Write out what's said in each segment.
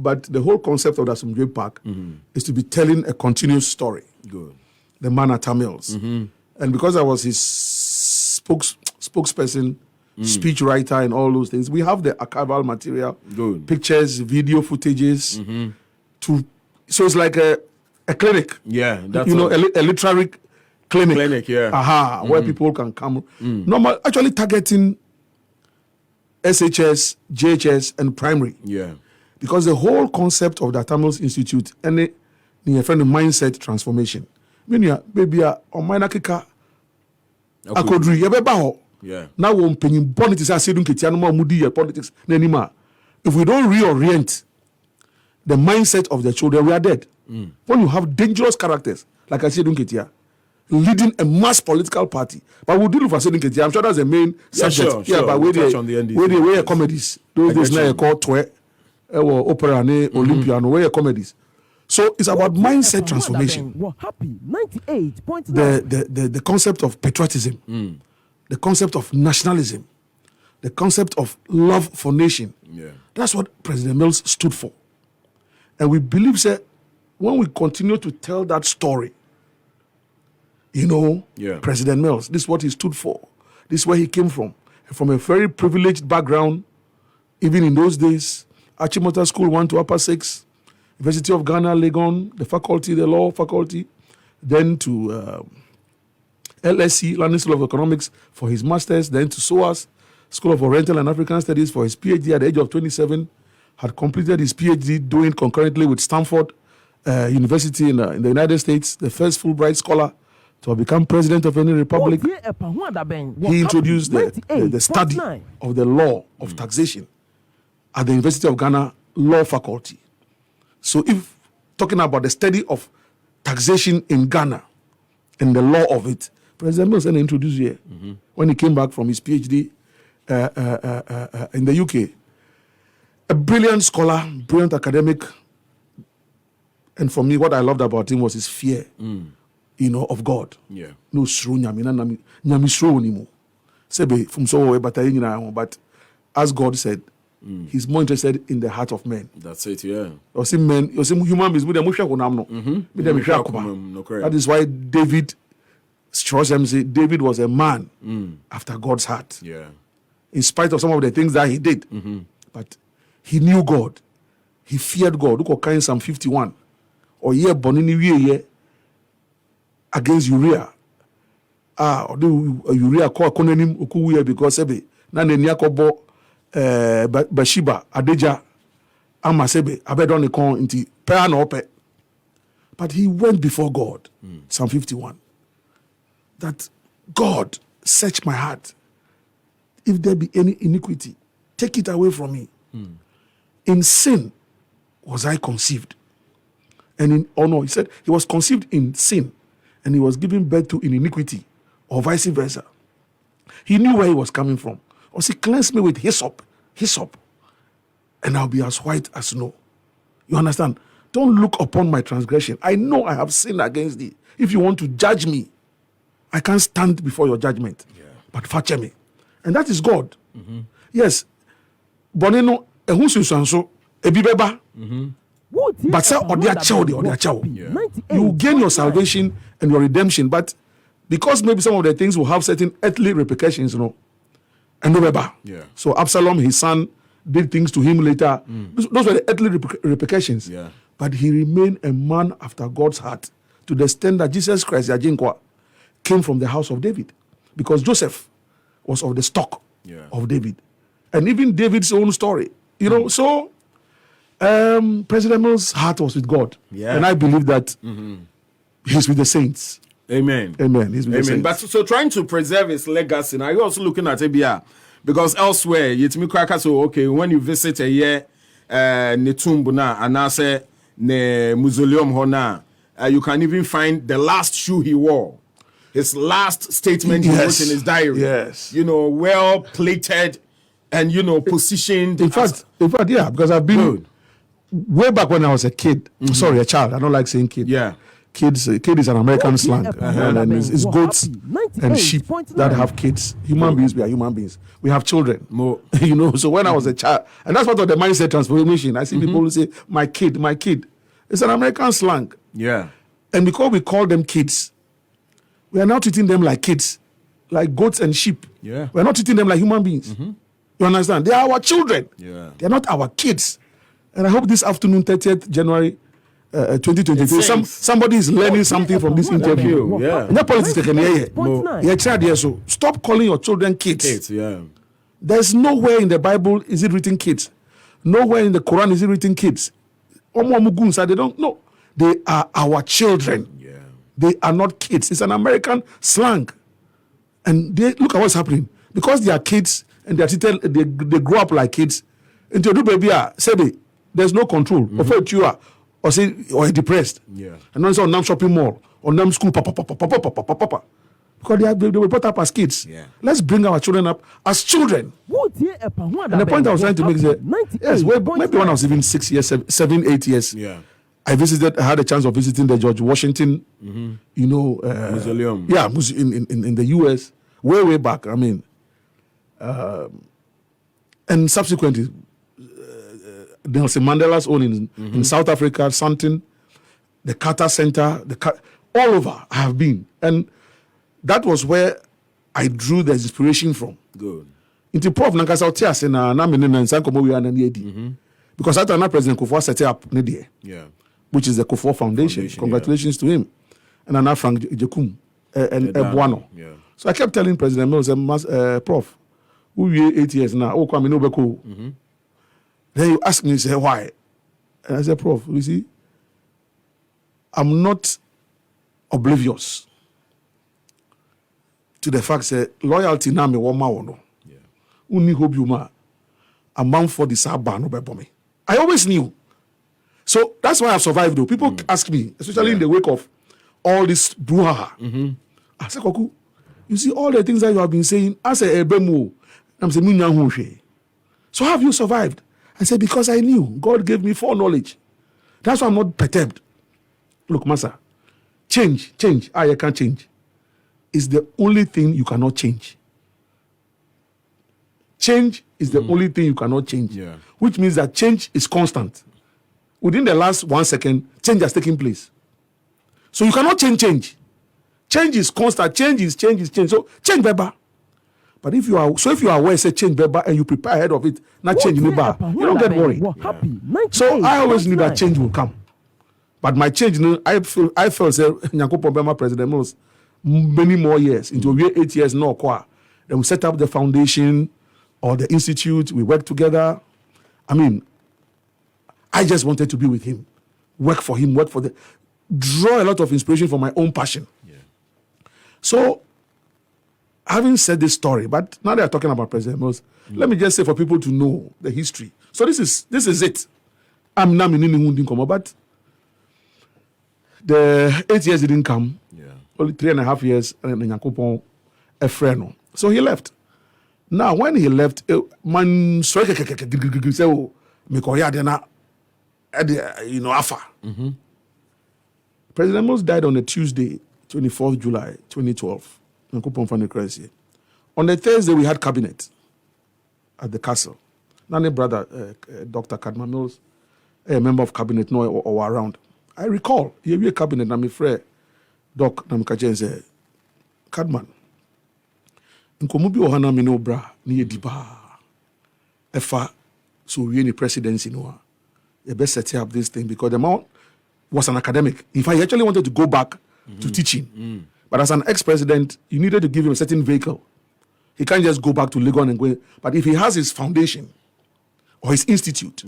but the whole concept of the Asumdwe Park is to be telling a continuous story. Good. The man at Tamils. And because I was his spokesperson, speech writer, and all those things, we have the archival material, pictures, video footages. So it's like a clinic. Yeah, that's a literary clinic. Where people can come. Normal, actually targeting SHS, JHS, and primary. Yeah. Because the whole concept of the Tamils Institute and the friend of mindset transformation. When you baby on minor kika, akodri yebeba ho. Yeah. Now we're paying politics. Asiedu Nketia no more moody politics. Nenima. If we don't reorient the mindset of the children, we are dead. When you have dangerous characters like Asiedu Nketia leading a mass political party, but we'll deal with Asiedu Nketia. I'm sure that's the main subject. Sure. But where they comedies, those days now call Twe, opera, Olympia, where comedies. So it's about mindset transformation. The concept of patriotism, the concept of nationalism, the concept of love for nation. Yeah. That's what President Mills stood for. And we believe that when we continue to tell that story, President Mills, this is what he stood for. This is where he came from. From a very privileged background, even in those days, Achimota School 1 to Upper 6, University of Ghana, Legon, the law faculty, then to LSE, London School of Economics, for his master's, then to SOAS, School of Oriental and African Studies for his PhD at the age of 27, had completed his PhD doing concurrently with Stanford University in the United States, the first Fulbright scholar to have become president of any republic. He introduced the study of the law of taxation at the University of Ghana Law Faculty. So if talking about the study of taxation in Ghana and the law of it, President Mills introduced here when he came back from his PhD in the UK. A brilliant scholar, brilliant academic. And for me, what I loved about him was his fear, of God. Yeah. No shrew nyami shrew ni mo. Sebe from so but as God said, he's more interested in the heart of men. That's it, yeah. You see men, you see human beings, that is why David David was a man after God's heart. Yeah. In spite of some of the things that he did. But he knew God. He feared God. Look at Psalm 51. Or ye bonini against Uriah. Uriah called Konenim Ukuwe because Sebe Nane Niakobo Bathsheba Adeja Amasebe Abedon Nikon inti Pean Ope. But he went before God. Psalm 51. That God, search my heart. If there be any iniquity, take it away from me. In sin was I conceived. And he said he was conceived in sin and he was given birth to in iniquity or vice versa. He knew where he was coming from. Or say, cleanse me with hyssop, and I'll be as white as snow. You understand? Don't look upon my transgression. I know I have sinned against thee. If you want to judge me, I can't stand before your judgment. Yeah. But fetch me. And that is God. Yes. Bonino, ebibeba. But say you gain your salvation and your redemption, but because maybe some of the things will have certain earthly repercussions, and yeah. So Absalom, his son, did things to him later. Those were the earthly repercussions. Yeah. But he remained a man after God's heart to the extent that Jesus Christ, Yajinkwa, came from the house of David, because Joseph was of the stock of David, and even David's own story. So. President Mills' heart was with God. Yeah. And I believe that he's with the saints. Amen. He's with the saints. But so trying to preserve his legacy, now you're also looking at ABR. Because elsewhere, when you visit a year, Netumbuna, and I say, ne mausoleum hona, you can even find the last shoe he wore. His last statement he wrote in his diary. Yes. Well plated and, positioned. In fact, yeah, because I've been... Way back when I was a kid, a child, I don't like saying kid. Yeah. Kids, kid is an American slang, and it's goats and sheep that have kids. Human beings, we are human beings. We have children, you know. So when I was a child, and that's part of the mindset transformation. I see people who say, my kid. It's an American slang. Yeah. And because we call them kids, we are now treating them like kids, like goats and sheep. Yeah. We're not treating them like human beings. You understand? They are our children. Yeah. They're not our kids. And I hope this afternoon, 30th January, 2023, somebody is learning something from this interview. Yeah. And that politics can hear. So stop calling your children kids. Kids, yeah. There's nowhere in the Bible is it written kids. Nowhere in the Quran is it written kids. They don't know. They are our children. Yeah. They are not kids. It's an American slang. And look at what's happening. Because they are kids and they grow up like kids. And to do baby, there's no control. Or depressed. Yeah. And then it's on shopping mall, on them school, papa. Because they were brought up as kids. Yeah. Let's bring our children up as children. And the point I was trying to make is that, yes, maybe when I was even 6 years, 7, 8 years, I had a chance of visiting the George Washington, mausoleum. Yeah, in the US, way back. I mean, and subsequently, Nelson Mandela's own in South Africa, something, the Carter Center, all over I have been. And that was where I drew the inspiration from. Good. Into Prof Nankasa Otias because after that President Kufuor set up Nidia, which is the Kufuor Foundation. Congratulations to him. And Anna Frank Jekum and Buano. Yeah. So I kept telling President Mills, Prof, who you 8 years now, Then you ask me, say, why? And I said, Prof, you see, I'm not oblivious to the fact that loyalty na me woma wono. Uni hope you ma a man for the Saba no me. I always knew. So that's why I've survived though. People ask me, especially in the wake of all this brouhaha. I said, Koku, you see all the things that you have been saying, I say ebemu. I'm saying, so how have you survived? I said, because I knew. God gave me foreknowledge. That's why I'm not perturbed. Look, Master, change. I can't change. Is the only thing you cannot change. Change is the only thing you cannot change. Yeah. Which means that change is constant. Within the last 1 second, change has taken place. So you cannot change. Change is constant. Change is change. So change, Beba. But if you are aware, say change, Beba, and you prepare ahead of it, not change in the you don't get worried. So I always knew that change will come. But my change, I felt say Nyankopon Bema President Mills many more years into 8 years no qua. Then we set up the foundation or the institute. We work together. I mean, I just wanted to be with him, work for him, draw a lot of inspiration from my own passion. Yeah. So, having said this story, but now they are talking about President Mills, let me just say for people to know the history. So this is it. I'm not meaning but the 8 years didn't come. Yeah. Only 3.5 years and Nyankopon a friend. So he left. Now when he left, man say afa. President Mills died on a Tuesday, 24th July 2012. On the Thursday we had cabinet at the castle. Nane brother Dr. Kadma Mills, a member of cabinet or around. I recall here a cabinet na me frère Doc Namkajen say Kadman nkomo bi ohana me no bra na ye diba efa so we any presidency no you best set up this thing because the man was an academic. In fact, he actually wanted to go back to teaching. But as an ex-president, you needed to give him a certain vehicle. He can't just go back to Legon and go. But if he has his foundation or his institute,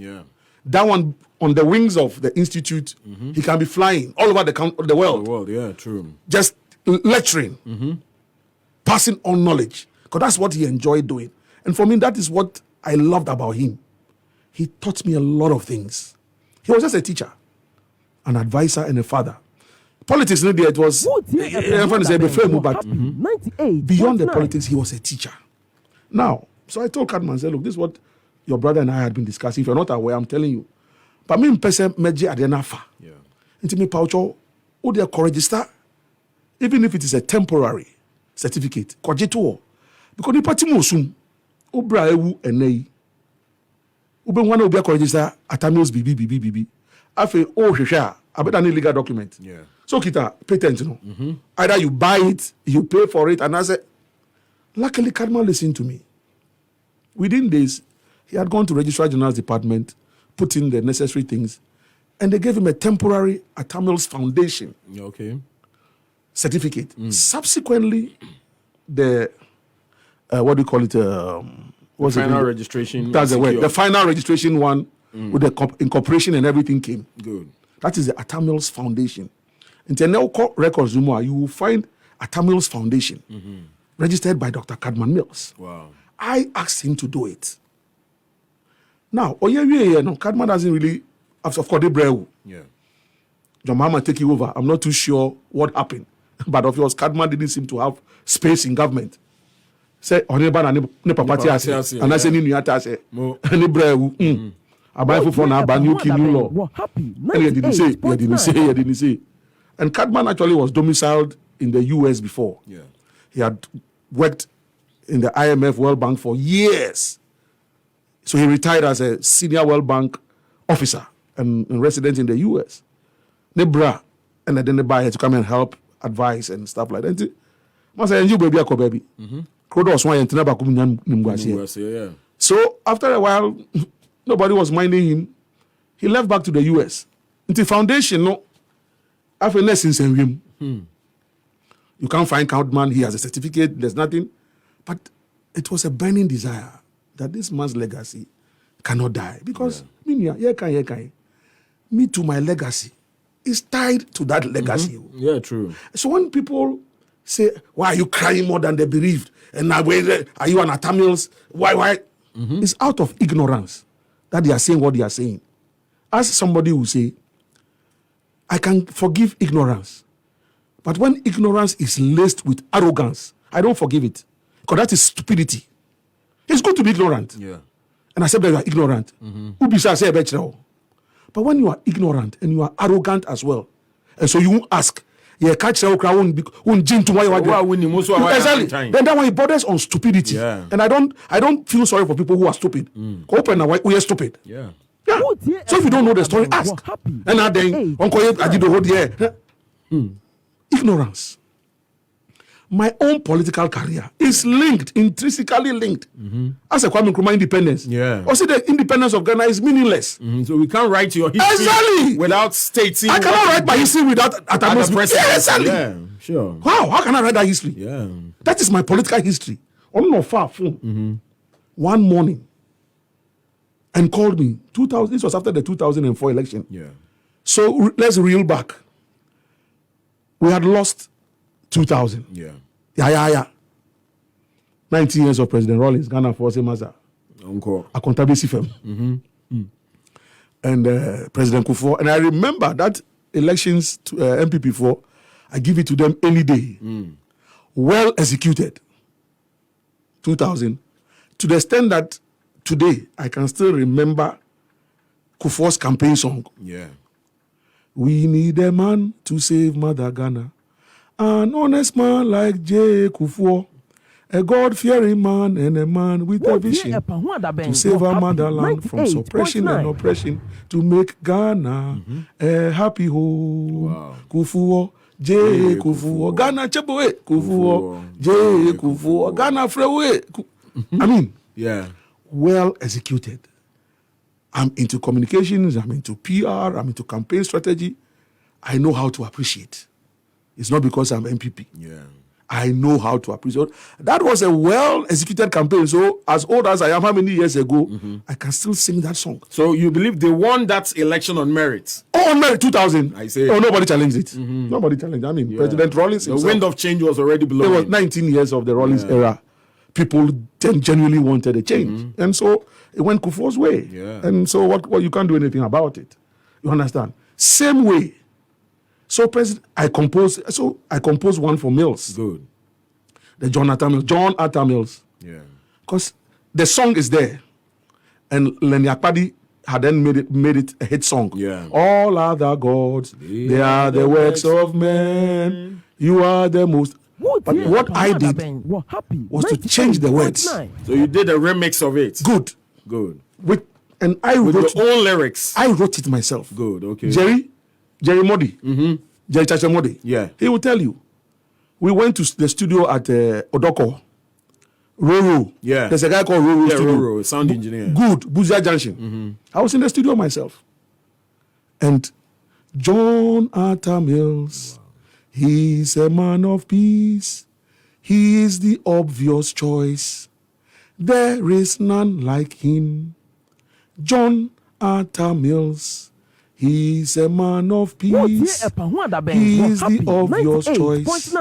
that one on the wings of the institute, he can be flying all over the world. The world, yeah, true. Just lecturing, passing on knowledge. Because that's what he enjoyed doing. And for me, that is what I loved about him. He taught me a lot of things. He was just a teacher, an advisor, and a father. Politics, it was everyone say but beyond the politics, he was a teacher. Now, so I told Kadman, say, look, this is what your brother and I had been discussing. If you're not aware, I'm telling you. But me person meji adenafa. Into me paucho Who they register, even if it is a temporary certificate, kojito. Because the party mosum, obra ewu enei. Ube wana obi register atamils BB. Afe hwehwe a better than legal document. Yeah. So kita patent, you know. Either you buy it, you pay for it, and I said, luckily Kadman listened to me. Within days, he had gone to Registrar General's department, put in the necessary things, and they gave him a temporary Atamils Foundation certificate. Subsequently, the what do you call it? What's final it? Registration. That's the word. The final registration one with the incorporation and everything came. Good. That is the Atamils Foundation. In the records, you will find Atamils Foundation registered by Dr. Kadman Mills. Wow. I asked him to do it. Now, Kadman doesn't really, of course, they brew. Yeah. John Mahama take you over. I'm not too sure what happened. But of course, Kadman didn't seem to have space in government. Say, and I say, ni brew. About for now, new law. He didn't say. And Kadman actually was domiciled in the US before. Yeah. He had worked in the IMF World Bank for years. So he retired as a senior World Bank officer and resident in the US. Nebra, and then they buy to come and help, advise, and stuff like that. Baby. So after a while, nobody was minding him. He left back to the US. Until foundation, no. After lessons in him. You can't find Kadman. He has a certificate. There's nothing. But it was a burning desire that this man's legacy cannot die. Because me too, my legacy is tied to that legacy. Yeah, true. So when people say, why are you crying more than the bereaved? And now, are you an Atamils? Why? It's out of ignorance that they are saying what they are saying. As somebody who say, I can forgive ignorance. But when ignorance is laced with arrogance, I don't forgive it. Because that is stupidity. It's good to be ignorant. Yeah. And I said that you are ignorant. But when you are ignorant and you are arrogant as well, and so you won't ask, exactly. Then that one it borders on stupidity. Yeah. And I don't feel sorry for people who are stupid. We are stupid. Yeah. Yeah. So if you don't know the story, ask. And then Uncle Anyidoho ignorance. My own political career is linked, intrinsically linked. As a Kwame Nkrumah independence. Yeah. Also, the independence of Ghana is meaningless. So we can't write your history without stating. I cannot write my history without Atamils. Yeah, exactly. Yeah, sure. Wow, how can I write that history? Yeah. That is my political history. One morning, and called me. This was after the 2004 election. Yeah. So let's reel back. We had lost 2000. Yeah. 19 years of President Rawlings, Ghana for Maza. Encore. Accountability firm. And President Kufuor. And I remember that elections to MPP4, I give it to them any day. Well executed. 2000. To the extent that today I can still remember Kufuor's campaign song. Yeah. We need a man to save Mother Ghana. An honest man like J. Kufuor. A God-fearing man and a man with a vision to save our motherland from suppression and oppression, to make Ghana a happy home. Wow. Kufuor, J. Kufuor, Ghana Cheboe, Kufuor, J. Kufuor, Ghana Frewe. I mean, yeah, well executed. I'm into communications, I'm into PR, I'm into campaign strategy. I know how to appreciate. It's not because I'm MPP. Yeah. I know how to appreciate. That was a well-executed campaign. So as old as I am, how many years ago, I can still sing that song. So you believe they won that election on merit? Oh, on merit, 2000. I say. Oh, nobody challenged it. Nobody challenged it. I mean, President Rawlings himself. The wind of change was already blowing. There was 19 years of the Rawlings era. People genuinely wanted a change. And so it went Kufuor's way. Yeah. And so what you can't do anything about it. You understand? Same way. So I composed one for Mills. Good. The John Atta Mills. Yeah. Because the song is there. And Lenny Akpadi had then made it a hit song. Yeah. All other gods, they are the works of men. You are the most. But what I did was to change the words. So you did a remix of it. Good. And I with wrote your own lyrics. I wrote it myself. Good. Okay. Jerry Modi. Jerry Chacha Modi. Yeah. He will tell you. We went to the studio at Odoko. Roro. Yeah. There's a guy called Roro studio. Roro, sound engineer. Good. Buzia Junction. I was in the studio myself. And John Arthur Mills, he's a man of peace. He is the obvious choice. There is none like him. John Arthur Mills, he's a man of peace. He is the obvious choice.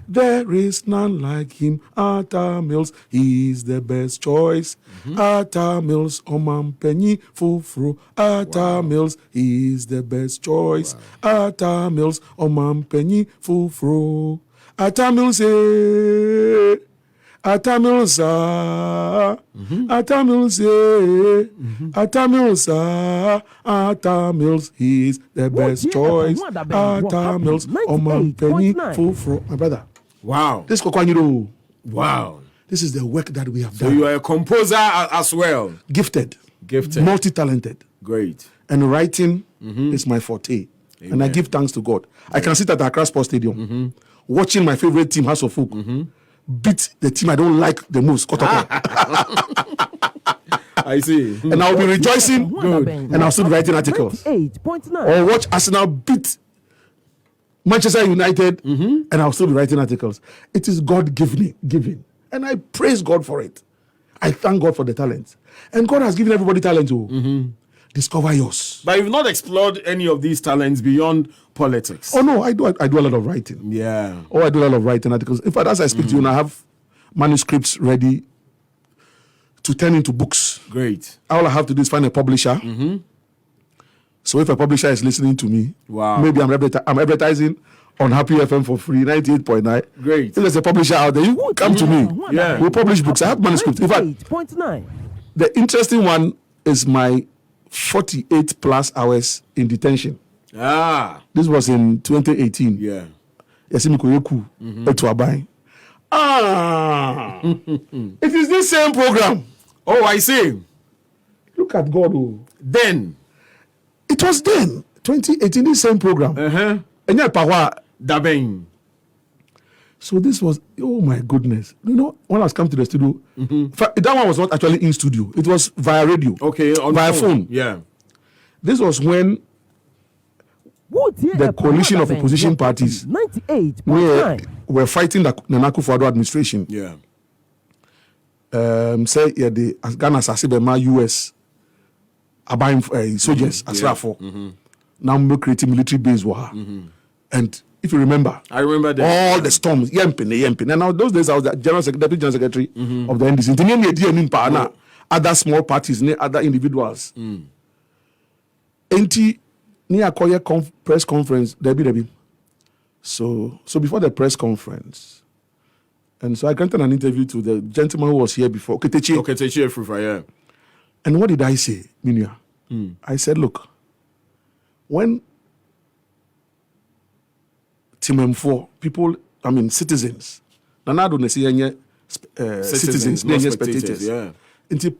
There is none like him. Arthur Mills, he's the best choice. Arthur Mills, Oman Penny Fufru. Arthur Mills, he's the best choice. Arthur Mills, Oman Penny Fufru. Arthur Mills, Arthur Mills, Arthur Mills, Arthur Mills, Arthur Mills, he's the best choice. Arthur Mills, Oman Penny Fufru. My brother. Wow. This Koku Anyidoho. Wow. This is the work that we have So done. you are a composer as well. Gifted. Multi-talented. Great. And writing is my forte. Amen. And I give thanks to God. I can sit at Accra Sports Stadium watching my favorite team, House of Folk, beat the team I don't like the most, Kotoko. I see. And I'll be rejoicing. Good. And I'll still be writing articles. Or watch Arsenal beat Manchester United, and I'll still be writing articles. It is God giving. And I praise God for it. I thank God for the talent. And God has given everybody talent too. Discover yours. But you've not explored any of these talents beyond politics. Oh no, I do a lot of writing. Yeah. Oh, I do a lot of writing articles. In fact, as I speak to you, and I have manuscripts ready to turn into books. Great. All I have to do is find a publisher. So if a publisher is listening to me, maybe I'm advertising on Happy FM for free, 98.9. Great. If there's a publisher out there, you come to me. Yeah. We'll publish books. I have manuscripts. In fact, the interesting one is my 48 plus hours in detention. This was in 2018. Yeah. Koku Anyidoho. It is this same program. Oh, I see. Look at God. Oh. Then. It was then, 2018, this same program. And yeah, power. Dabeng. So this was, oh my goodness. You know, when I was coming to the studio, that one was not actually in studio. It was via radio. Okay, via phone. Yeah. This was when the coalition of opposition parties were fighting the Nana Akufo-Addo administration. Yeah. Say, yeah, the Ghana Sasibema US buying soldiers as for now we're creating military base and if you remember, I remember that. all the storms, Yempin. And now those days I was the deputy general secretary of the NDC. Other small parties, other individuals. Enti ni akoye press conference, Debbie. So before the press conference, and so I granted an interview to the gentleman who was here before, Ketechi, yeah. And what did I say, Minia? I said, look, when Team M4, people, citizens, citizens, not spectators. Yeah. And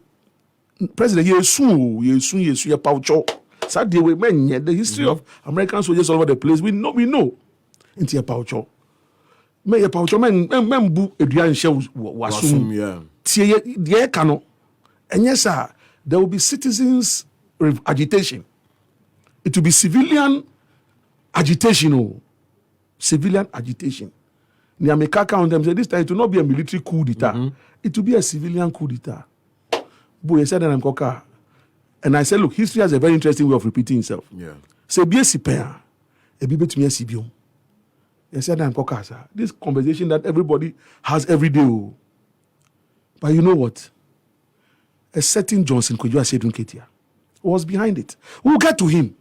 President, Yesu, Paucho. Sadly, the history of American soldiers all over the place, we know. Into Paucho. Me Paucho, men bu Adrian Shells wasum. Yeah. Tie Kano. And yes, sir, there will be citizens' agitation. It will be civilian agitation. Civilian agitation. The America on them say this time it will not be a military coup d'etat. It will be a civilian coup d'etat. Boy, I said that I'm Koka. And I said, look, history has a very interesting way of repeating itself. Yeah. Say, be a sipen, a bibe to me a sibium. I said, I'm Koka, sir. This conversation that everybody has every day. But you know what? A certain Johnson, Asiedu Nketia, was behind it. We'll get to him.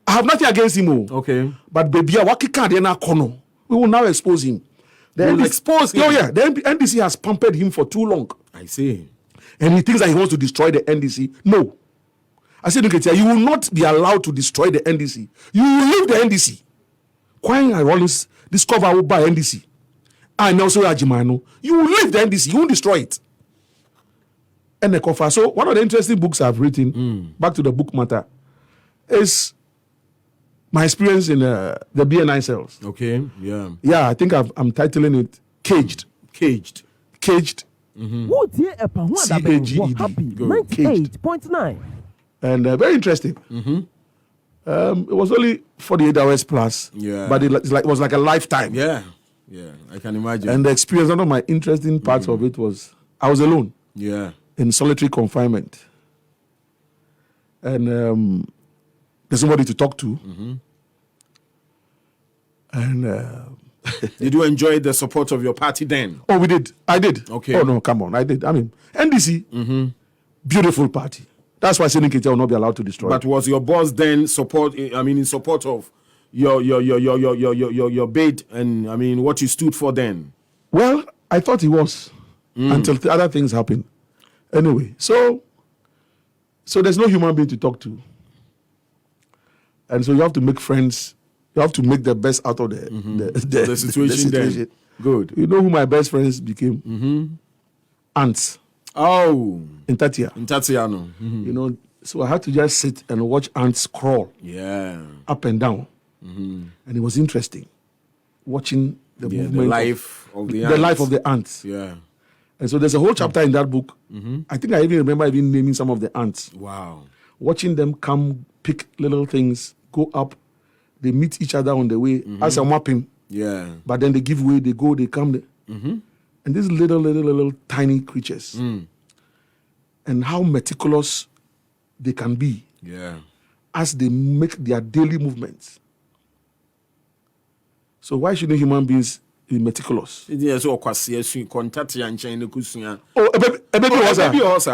I have nothing against him. Okay. But baby, we will now expose him. Expose him? Oh, yeah. The NDC has pampered him for too long. I see. And he thinks that he wants to destroy the NDC. No. Asiedu Nketia, you will not be allowed to destroy the NDC. You will leave the NDC. Kwame Rollins discover who buy NDC. And also Ajimano. You will leave the NDC. You won't destroy it. And the cover. So one of the interesting books I've written, back to the book matter, is my experience in the BNI cells. Okay, yeah. Yeah, I think I'm titling it Caged. Caged. Caged. C-A-G-E-D. 98.9. And very interesting. It was only 48 hours plus. Yeah. But it was like a lifetime. Yeah, yeah, I can imagine. And the experience, one of my interesting parts of it was I was alone. Yeah. In solitary confinement. And there's nobody to talk to. And did you enjoy the support of your party then? oh, we did. I did. Okay. Oh no, come on, I did. I mean, NDC, beautiful party. That's why Asiedu Nketia will not be allowed to destroy. But was your boss then in support of your bid and what you stood for then? Well, I thought he was until the other things happened. Anyway, so there's no human being to talk to, and so you have to make friends. You have to make the best out of the situation. Then. Good. You know who my best friends became? Ants. Oh, In Tatia. You know, so I had to just sit and watch ants crawl Yeah. up and down, and it was interesting watching the movement, the life of the the life of the ants. Yeah. And so there's a whole chapter in that book. I think I even remember naming some of the ants. Wow. Watching them come, pick little things, go up. They meet each other on the way as a mapping. Yeah. But then they give way, they go, they come. And these little tiny creatures. And how meticulous they can be Yeah. as they make their daily movements. So why shouldn't human beings be meticulous? Yes, or kwasi contact yan chain kusuya. Oh, a baby was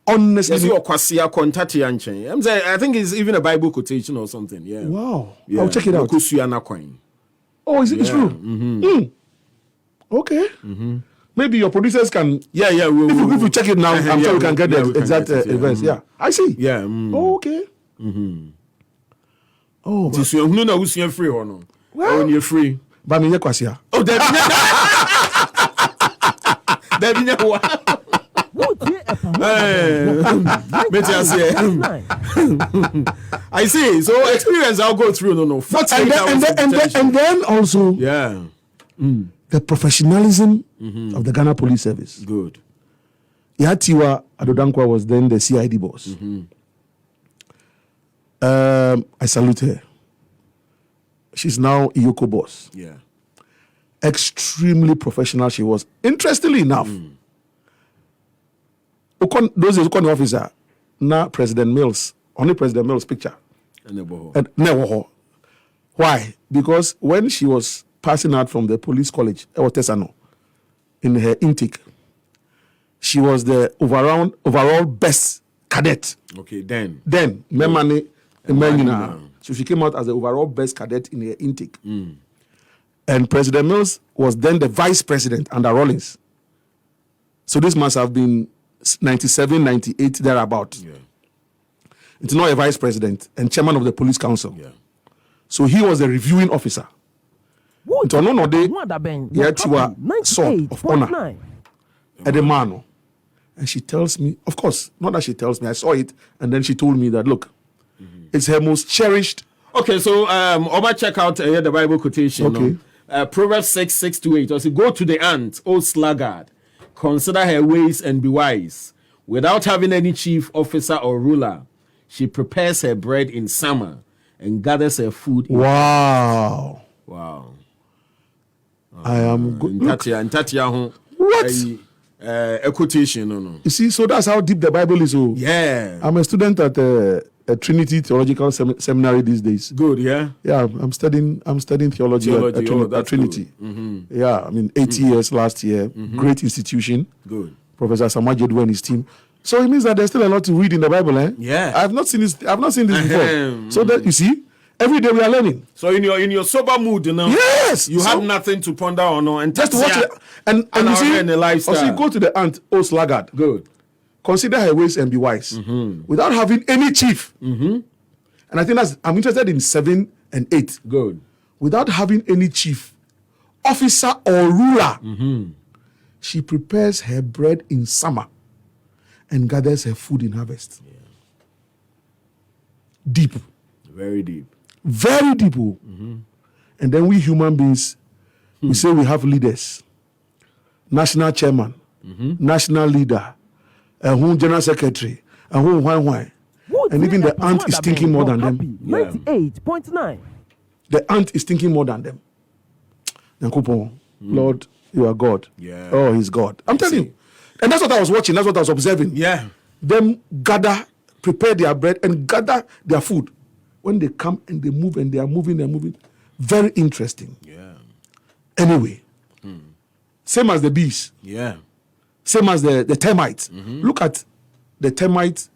honestly. Yes, or kwasi contact yan chain. I think it's even a Bible quotation or something. Yeah. Wow. Yeah. I'll check it out. Kusuya na coin. Oh, is it it's true? Okay. Maybe your producers can. Yeah. If you check it now, I'm sure we can get the exact events. Yeah. I see. Yeah. Oh, okay. Oh, This you know who's free or no? Well- When you're free. but me kwasia. Oh, Debbie. I see. So experience I'll go through. No. And then also Yeah. the professionalism of the Ghana Police Service. Good. Yatiwa Adodankwa was then the CID boss. I salute her. She's now Iyoko boss. Yeah. Extremely professional she was. Interestingly enough, those is the officer, now President Mills, only President Mills picture. And never. Why? Because when she was passing out from the police college, Tesano, in her intake, she was the overall best cadet. Okay, then. Memani, so she came out as the overall best cadet in her intake. And President Mills was then the vice president under Rawlings. So this must have been 97, 98, thereabout. Yeah. It's not a vice president and chairman of the police council. Yeah. So he was the reviewing officer. Nti ono no de yetiwa sword of honor at the man. And she tells me, of course, not that she tells me, I saw it, and then she told me that, look, it's her most cherished. Okay, so Oba, check out the Bible quotation. Okay. Proverbs 6:6-8. Also, go to the ant, O sluggard, consider her ways and be wise. Without having any chief officer or ruler, she prepares her bread in summer and gathers her food in Wow. Wow. I am good. Ntatia, What? A quotation, no. You see, so that's how deep the Bible is. Oh. Yeah. I'm a student at a Trinity Theological Seminary these days. Good, yeah. Yeah, I'm studying theology at Trinity. Yeah, I mean, 8 years last year. Great institution. Good. Professor Asiedu and his team. So it means that there's still a lot to read in the Bible, eh? Yeah. I've not seen this before. So that you see, every day we are learning. So in your sober mood, you know, Yes. you have nothing to ponder on, and Just watch it. And you see, in the lifestyle. also you go to the ant, oh sluggard. Good. consider her ways and be wise, without having any chief. And I think I'm interested in 7 and 8. Good. Without having any chief, officer or ruler, she prepares her bread in summer and gathers her food in harvest. Yeah. Deep. Very deep. Very deep. And then we human beings, we say we have leaders, national chairman, national leader, general secretary, and even the ant is thinking more than them. 98.9. The ant is thinking more than them. Lord, you are God. Yeah. Oh, he's God. I'm telling you. And that's what I was watching. That's what I was observing. Yeah. Them gather, prepare their bread, and gather their food. When they come and they move and they are moving. Very interesting. Yeah. Anyway, same as the bees. Yeah. Same as the termites. Look at the termite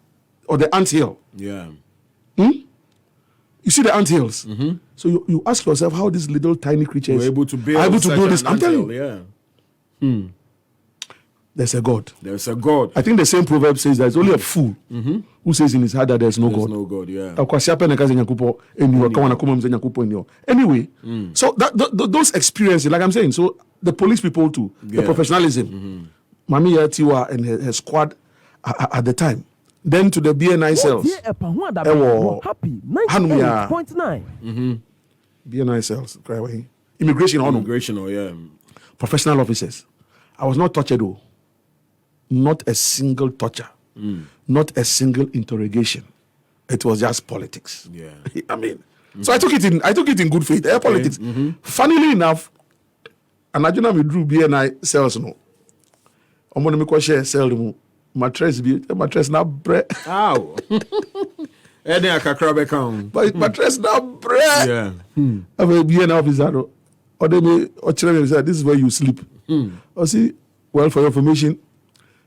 or the anthill. Yeah. You see the anthills. So you ask yourself how these little tiny creatures We're able to build, are able to such build this. an I'm telling anthill, you. Yeah. There's a God. There's a God. I think the same proverb says there's only a fool who says in his heart that there's no There's God. no God, yeah. Anyway, so those experiences, like I'm saying, so the police people too, the professionalism, Mami Tiwa and her squad at the time. Then to the BNI cells. Happy 98.9. BNI cells, immigration, Immigration, yeah. professional officers. I was not tortured though. Not a single torture. Not a single interrogation. It was just politics. Yeah. I mean, so I took it in good faith. Politics. Funnily enough, and I me drew BNI cells no. I'm gonna make share cell them. Mattress na bread. Ow. Any akakrabe count. But mattress na bread. Yeah. I'm a BNI officer. Or they may or children say this is where you sleep. Or see, well, for your information,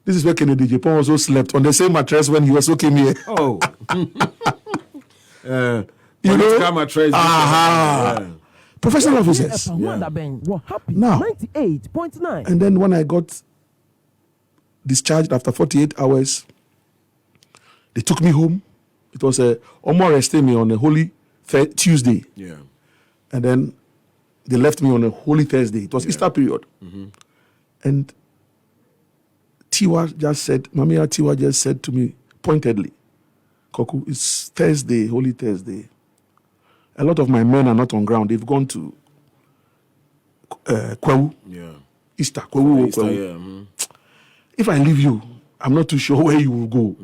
this is where Kennedy Japan also slept on the same mattress when he also came here. Oh. You know? Mattress. Yeah. Professional officers. Happy Now. 98.9. And then when I got discharged after 48 hours, they took me home. It was almost arrested me on a holy Tuesday. Yeah. And then they left me on a holy Thursday. It was Easter period. And Mamia Tiwa just said to me pointedly, Koku, it's Thursday, holy Thursday. A lot of my men are not on ground. They've gone to Kwewu. Yeah. Easter. Kwewu. Easter, yeah. If I leave you, I'm not too sure where you will go.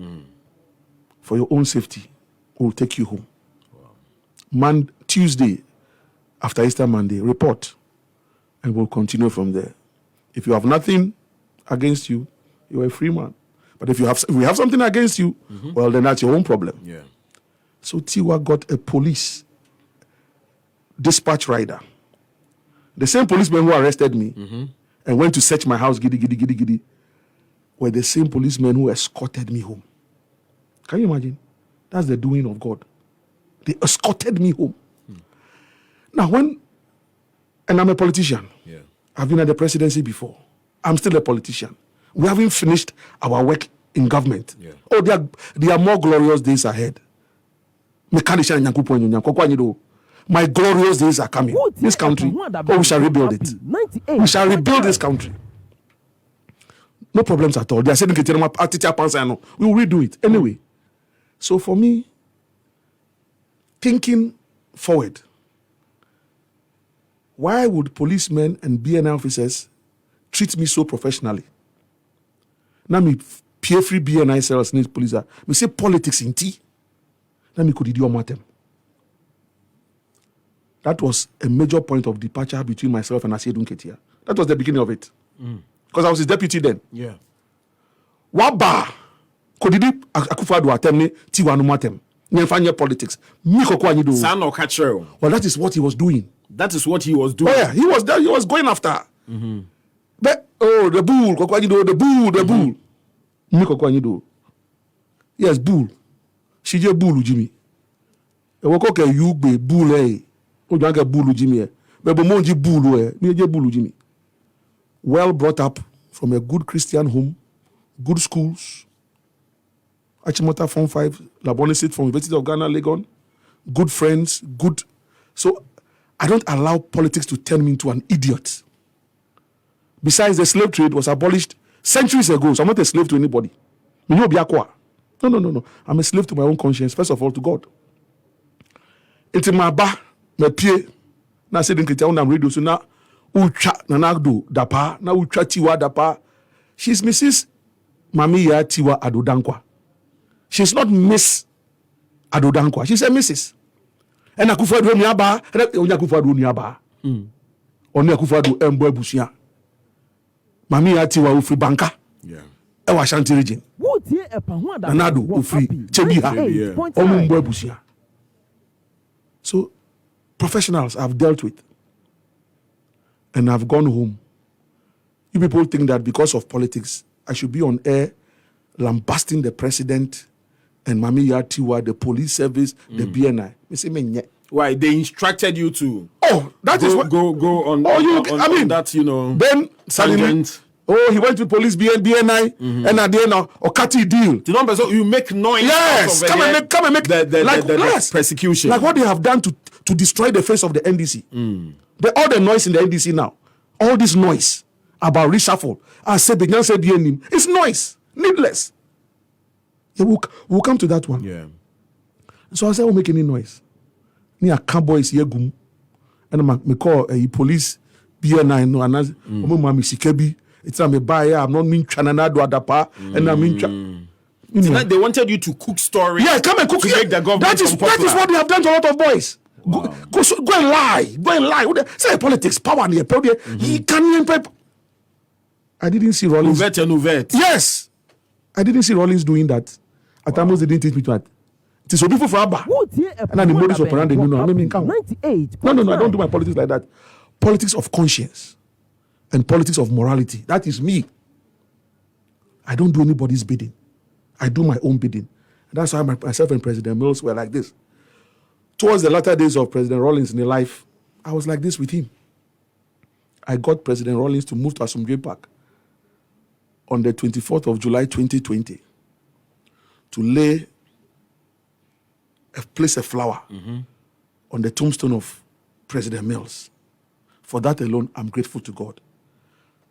For your own safety, we'll take you home. Wow. Tuesday, after Easter Monday, report. And we'll continue from there. If you have nothing against you, you're a free man. But if we have something against you, well, then that's your own problem. Yeah. So Tiwa got a police dispatch rider. The same policemen who arrested me and went to search my house, giddy, were the same policemen who escorted me home. Can you imagine? That's the doing of God. They escorted me home. Now, and I'm a politician. Yeah. I've been at the presidency before. I'm still a politician. We haven't finished our work in government. Yeah. Oh, there are more glorious days ahead. My glorious days are coming. This country, we shall rebuild it. We shall rebuild this country. No problems at all. They are saying, we will redo it. Anyway, so for me, thinking forward, why would policemen and BNI officers treat me so professionally? Now me peer free BNI cells need police. Me say politics in tea. Now me could idiom them. That was a major point of departure between myself and Asiedu Nketia. That was the beginning of it. Because I was his deputy then. Yeah. Waba kodidi akufado atemne Tiwa no matem. Nyefanye politics. Me Koku Anyidoho. Son or catcher. Well, that is what he was doing. That is what he was doing. Oh yeah, he was there. He was going after. But the bull, Koku Anyidoho, the bull. Me Koku Anyidoho. Yes, bull. She just bull Jimmy. E wo koke you be bull eh. O janga bull Jimmy eh. But monji bull eh. Me je bull Jimmy. Well brought up from a good Christian home, good schools, Achimota Form 5, Labonisit from University of Ghana, Legon. Good friends, good. So I don't allow politics to turn me into an idiot. Besides, the slave trade was abolished centuries ago, so I'm not a slave to anybody. No. I'm a slave to my own conscience, first of all, to God. It's my ba, my pie. Na Asiedu Nketia on radio, so na ucha nanagdo dapa, na ucha tiwa dapa. She's Mrs. Mamiya Tiwa Adodankwa. She's not Miss Adodankwa. She's a Mrs. And Akufo-Addo niaba, and Akufo-Addo niaba. Oni Akufo-Addo embo ebusia. Mamiya Tiwa Ufri Banka. Yeah. Ewa Ashanti region. Nanado Ufri Chebiha. Omumbo ebusia. So professionals I've dealt with, and I've gone home. You people think that because of politics, I should be on air lambasting the president and Mamiya Tiwa, the police service, the BNI. Why? They instructed you to. Oh, that go, is what. Go on. Oh, on that, you know. Then suddenly, he went to police BNI, and at the end of Okati deal. The number, so you make noise. Yes, come and make the persecution. Like what they have done to destroy the face of the NDC. All the noise in the NDC now, all this noise about reshuffle, it's noise, needless. Yeah, we'll come to that one. Yeah. So I said, I won't make any noise. Me a cowboys here gum, and me call a police BNI no and mami sikebi. It's a me buy. I'm not mean chanana do adapa, and I mean. Tonight they wanted you to cook stories. Yeah, come and cook. To make the government that is what they have done to a lot of boys. Wow. Go and lie. Say politics, power, and he can't. I didn't see Rollins. Nouvette. Yes, I didn't see Rollins doing that. At times they didn't teach me to that. It is so beautiful for Abba. And then the modus operandi, no, I don't do my politics like that. Politics of conscience and politics of morality. That is me. I don't do anybody's bidding. I do my own bidding. That's why myself and President Mills were like this. Towards the latter days of President Rawlings in their life, I was like this with him. I got President Rawlings to move to Asumdwe Park on the 24th of July 2020 to place a flower on the tombstone of President Mills. For that alone, I'm grateful to God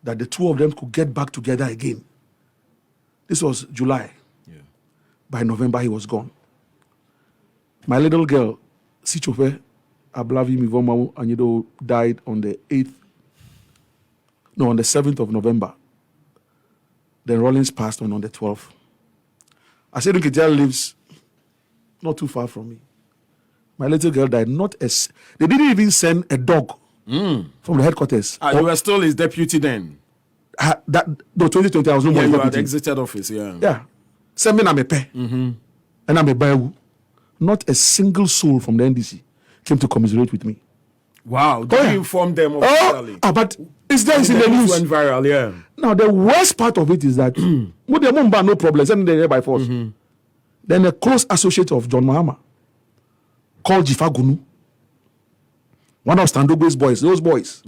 that the two of them could get back together again. This was July. Yeah. By November, he was gone. My little girl, Sichofe Ablavi Mivomawu Anyidoho, died on the 7th of November. Then Rollins passed on the 12th. Asiedu Nketia lives not too far from me. My little girl died. They didn't even send a dog from the headquarters. You were still his deputy then? 2020, I was no more you deputy. had exited office, yeah. Yeah. Send me na me pay. And I'm a bayu. Not a single soul from the NDC came to commiserate with me. Wow. Did you inform them officially? But it's there, it's in the news. Went viral, yeah. Now, the worst part of it is that with the Mumba, no problem, send them there by force. Then a close associate of John Mahama called Jifa Gunu, one of Standogwe's boys, those boys,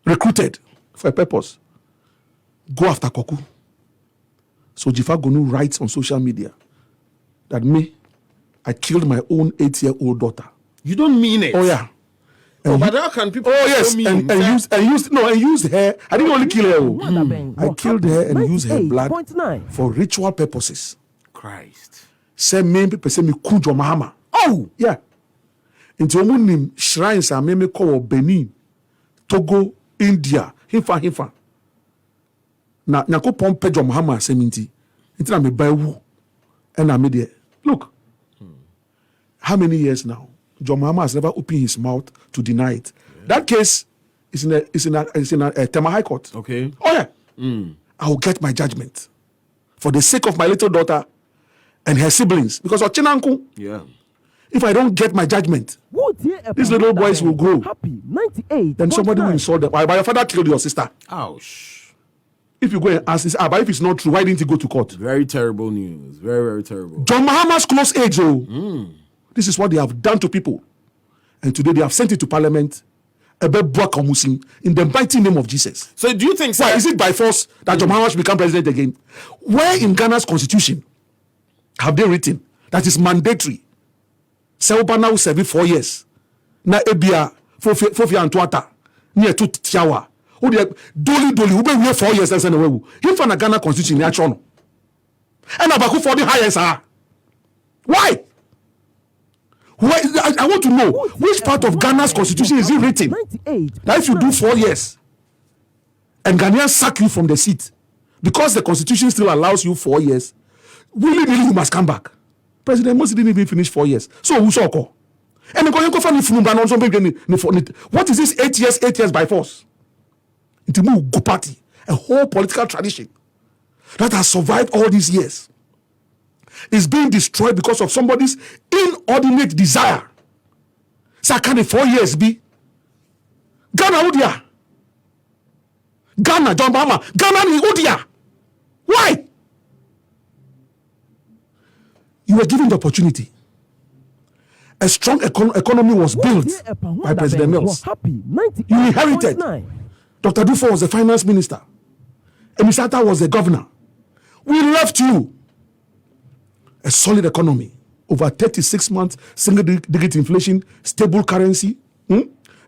recruited for a purpose. Go after Koku. So Jifa Gunu writes on social media that I killed my own 8-year-old daughter. You don't mean it? Oh, yeah. But how can people and used her. I didn't only kill her. I killed her and used her blood for ritual purposes. Christ. Say many people say me Kujo Mahama. Oh, yeah. Into omunim shrines are me call Benin, Togo, India, Hifa. Na nyako pompe Jo Mahama seminti. Into na me bayu. And I made it. Look. How many years now? John Mahama has never opened his mouth to deny it. Yeah. That case is in a Tema High Court. Okay. Oh yeah. I will get my judgment for the sake of my little daughter and her siblings. Because of Chinanku. Yeah. If I don't get my judgment, these little boys will grow. Then somebody will insult them. Why, your father killed your sister? Ouch. If you go and ask this, but if it's not true, why didn't he go to court? Very terrible news. Very, very terrible. John Mahama's close age, This is what they have done to people. And today they have sent it to Parliament in the mighty name of Jesus. So do you think... Why? Is it by force that John Mahama should become president again? Where in Ghana's constitution have they written that is mandatory? Seuba now serve 4 years. Na ebia fofi antoata near 2 tiawa. Who de doli ube we 4 years and send away. Him for na Ghana constitution ya chono. And abaku for the highest Why? I want to know which part of Ghana's constitution is it written that if you do 4 years and Ghanaians sack you from the seat because the constitution still allows you 4 years, really you must come back. President Morsi didn't even finish 4 years. So who's okay? And what is this 8 years by force? It's a good party, a whole political tradition that has survived all these years is being destroyed because of somebody's inordinate desire. So can the 4 years be? Ghana Udia. Ghana, John Mahama. Ghana ni Udia. Why? You were given the opportunity. A strong economy was built by President Mills. You inherited. Dr. Dufo was the finance minister. Emisata was the governor. We left you a solid economy, over 36 months, single-digit inflation, stable currency,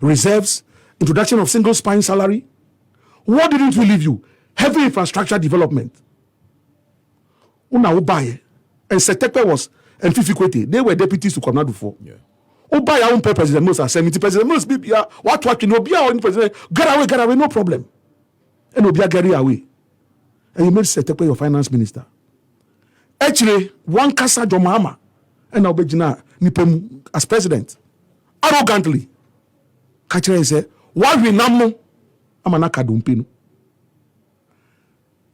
reserves, introduction of single spine salary. What didn't we leave you? Heavy infrastructure development. Una Obaye and Setekpe was and Fifi Kwete. They were deputies to Kwabena Dufo. Yeah. Obaye own President Mills 70. President Mills be what you know be our president. Get away, no problem. And Obia get away. And you made Setekpe your finance minister. Actually, one Kasa John Mahama and Obejina Nipem as president arrogantly. Kachire say, "Why we namu amanaka dumpinu?"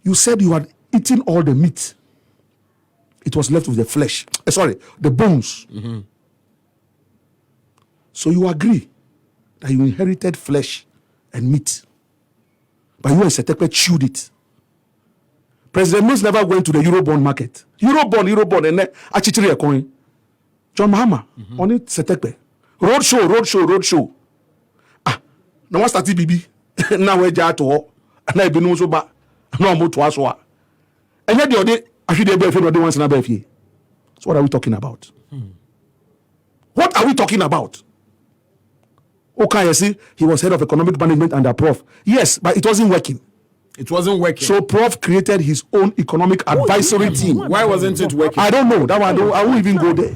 You said you had eaten all the meat. It was left with the flesh. The bones. Mm-hmm. So you agree that you inherited flesh and meat, but you and Setekpe chewed it. President Mills never went to the Eurobond market. Eurobond, and then achichiri a coin. John Mahama, on it Setekpe. Roadshow. Now what's that BB? Now we're jato. And I've been also back. No more to us. And yet the other, I should be afraid of the ones in a BFE. So what are we talking about? What are we talking about? Okay, you see, he was head of economic management under Prof. Yes, but it wasn't working. So Prof created his own economic advisory team. Why wasn't it working? I don't know. That one, I won't even go there.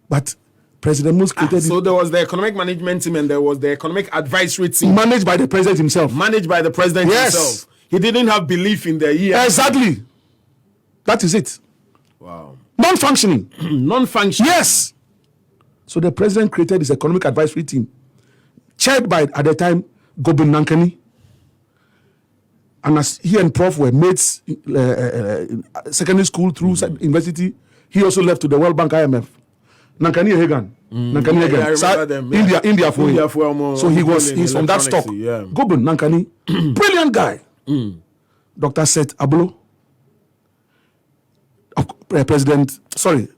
But President Mills created so there was the economic management team and there was the economic advisory team. Managed by the president himself. Himself. He didn't have belief in the year. Exactly. That is it. Wow. Non-functioning. Yes. So the president created his economic advisory team, chaired by, at the time, Gobin Nankani. And as he and Prof were mates, secondary school through university, he also left to the World Bank IMF. Nankani Hagan. India for him. So he's from that stock. Yeah. Gobin Nankani, brilliant guy. Dr. Seth Abulo,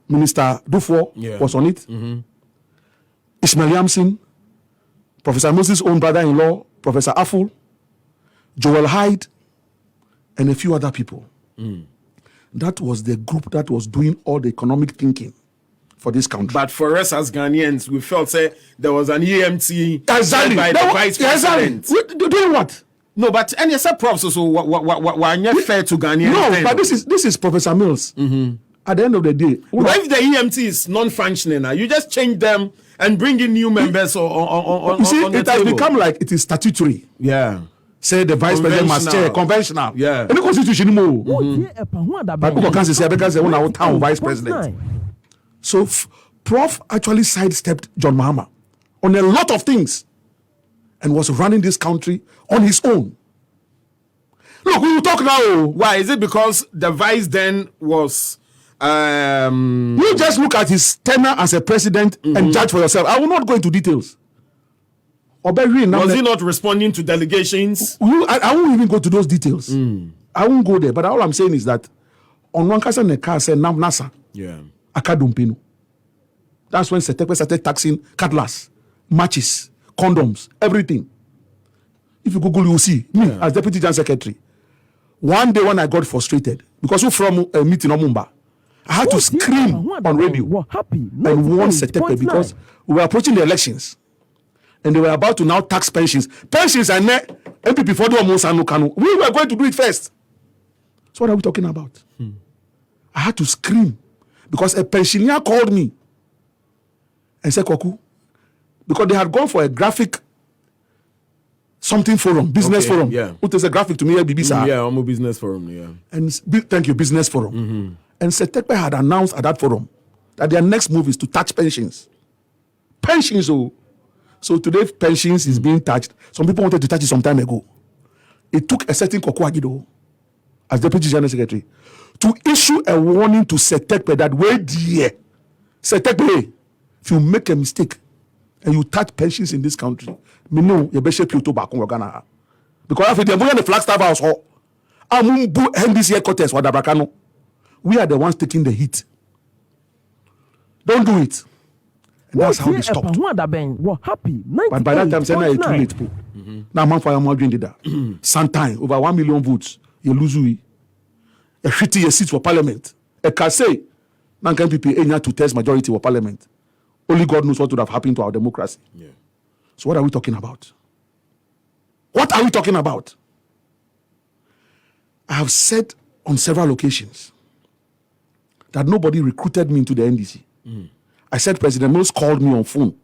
Minister Dufo was on it. Mm-hmm. Ishmael Yamson, Professor Moses' own brother-in-law, Professor Aful, Joel Hyde, and a few other people. That was the group that was doing all the economic thinking for this country. But for us as Ghanaians, we felt there was an EMT by the vice president. Doing what? No, but and you said Prof, so why not fair to Ghanaians? No, but this is Professor Mills. Mm-hmm. At the end of the day, but if the EMT is non-functioning now, you just change them and bring in new members on you see, on the it has table. become like it is statutory. Yeah. Say the vice president must chair conventional. Yeah. And the constitution more. But people can't say because they want to town vice president. So Prof actually sidestepped John Mahama on a lot of things and was running this country on his own. Look, we will talk now. Why? Is it because the vice then was you just look at his tenure as a president and judge for yourself. I will not go into details. Was he not responding to delegations? I won't even go to those details. I won't go there. But all I'm saying is that on one case, the car said Nam Nasa. Yeah. Akadumpino. That's when Setekpe started taxing cutlass, matches, condoms, everything. If you Google, you will see me as Deputy General Secretary. One day when I got frustrated, because we're from a meeting in Mumba, I had to scream on radio and warn Setepe because we were approaching the elections and they were about to now tax pensions. Pensions and MPP for the Kanu. We were going to do it first. So what are we talking about? I had to scream because a pensioner called me and said, Koku, because they had gone for a graphic something forum, business forum. Yeah. What is a graphic to me? Yeah, I'm a business forum. Yeah. And thank you, business forum. And Setepe had announced at that forum that their next move is to touch pensions. Pensions, oh. So today pensions is being touched. Some people wanted to touch it some time ago. It took a certain Koku Anyidoho as Deputy General Secretary to issue a warning to Setepe that Setepe, if you make a mistake and you touch pensions in this country, me know you better pay to back on Ghana. Because if they are the Flagstaff House, NDC headquarters, we are the ones taking the heat. Don't do it. And that's how they stopped. But by that time, it's too late. Now, man, for your did that. Sometime over 1 million votes, you lose. A shitty seat for parliament. A Kase, Nankan people, ain't to test majority for parliament. Only God knows what would have happened to our democracy. Yeah. So, what are we talking about? What are we talking about? I have said on several occasions that nobody recruited me into the NDC. I said President Mills called me on phone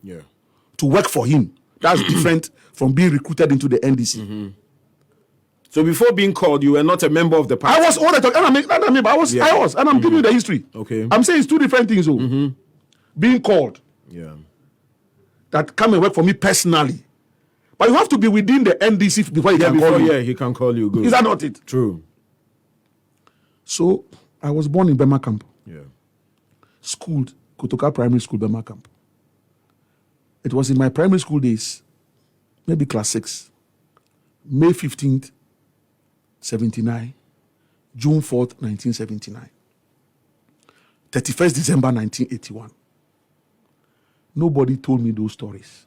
to work for him. That's different from being recruited into the NDC. So before being called, you were not a member of the party? I was all the time. I was, and I'm giving you the history. Okay. I'm saying it's two different things. Being called, that come and work for me personally. But you have to be within the NDC before he can call you. Yeah, he can call you. Good. Is that not it? True. So I was born in Bema Camp. Yeah. Schooled, Kotoka Primary School, Bema Camp. It was in my primary school days, maybe class 6, May 15th, 79, June 4th, 1979, 31st December 1981. Nobody told me those stories.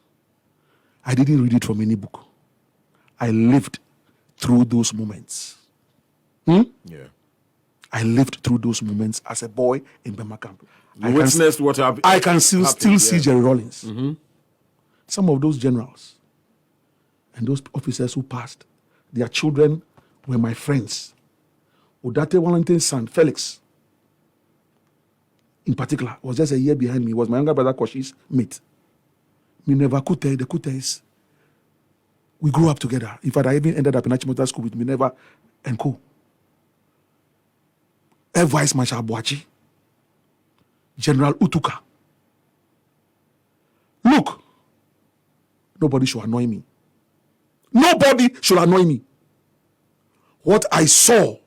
I didn't read it from any book. I lived through those moments. Yeah. I lived through those moments as a boy in Bema Camp. You witnessed what happened. I can still see Jerry Rawlings. Some of those generals and those officers who passed, their children were my friends. Odate Wellington's son, Felix, in particular, was just a year behind me. He was my younger brother Koshi's mate. Me never Kute, the Kutes. We grew up together. In fact, I even ended up in Achimota School with Minerva and Co. Air Vice Marshal Boachi, General Utuka. Look, nobody should annoy me. Nobody should annoy me. What I saw,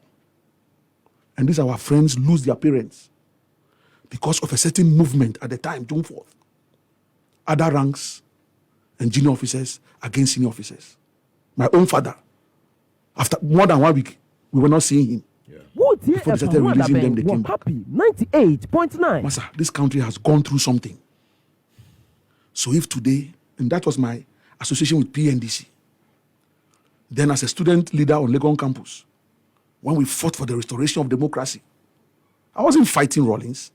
and these our friends lose their parents because of a certain movement at the time, June 4th. Other ranks and junior officers against senior officers. My own father, after more than 1 week, we were not seeing him. Before they started releasing them, they came back. 98.9. Massa, this country has gone through something. So if today, and that was my association with PNDC, then as a student leader on Legon campus, when we fought for the restoration of democracy, I wasn't fighting Rawlings.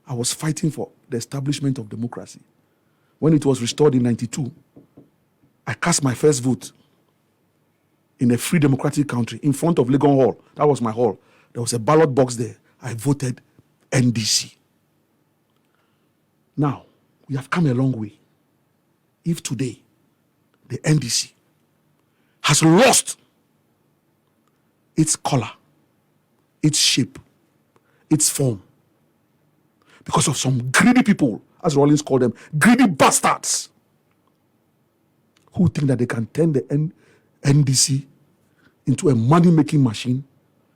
I was fighting for the establishment of democracy. When it was restored in 92, I cast my first vote in a free democratic country in front of Legon Hall. That was my hall. There was a ballot box there. I voted NDC. Now, we have come a long way. If today, the NDC has lost its color, its shape, its form, because of some greedy people, as Rawlings called them, greedy bastards, who think that they can turn the NDC into a money-making machine,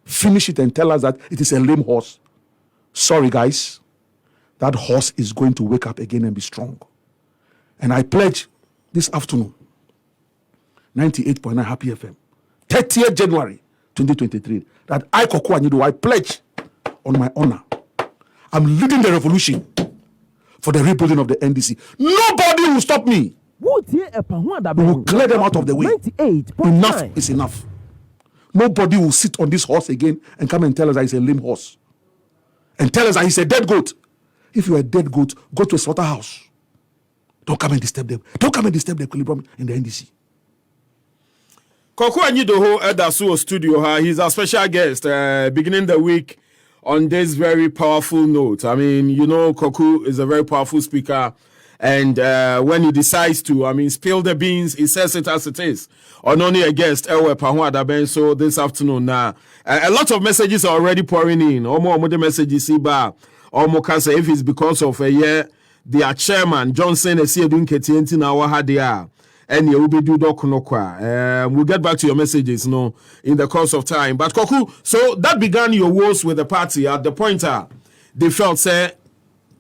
finish it and tell us that it is a lame horse. Sorry, guys. That horse is going to wake up again and be strong. And I pledge this afternoon, 98.9 Happy FM, 30th January 2023, that I, Koku Anyidoho, I pledge on my honor, I'm leading the revolution for the rebuilding of the NDC. Nobody will stop me. We will clear them out of the way. Enough is enough. Nobody will sit on this horse again and come and tell us that it's a lame horse. and tell us that he's a dead goat. If you're a dead goat, go to a slaughterhouse. Don't come and disturb them. Don't come and disturb the equilibrium in the NDC. Koku Anyidoho Edasu studio. He's our special guest beginning the week on this very powerful note. I mean, you know, Koku is a very powerful speaker. And when he decides to, spill the beans, he says it as it is. On only a guest, so this afternoon now, a lot of messages are already pouring in. Almost the messages, almost if it's because of their chairman, Johnson, Asiedu Nketia, now had there. And you will be do dokunokwa. We'll get back to your messages, in the course of time. But Koku, so that began your woes with the party at the point they felt say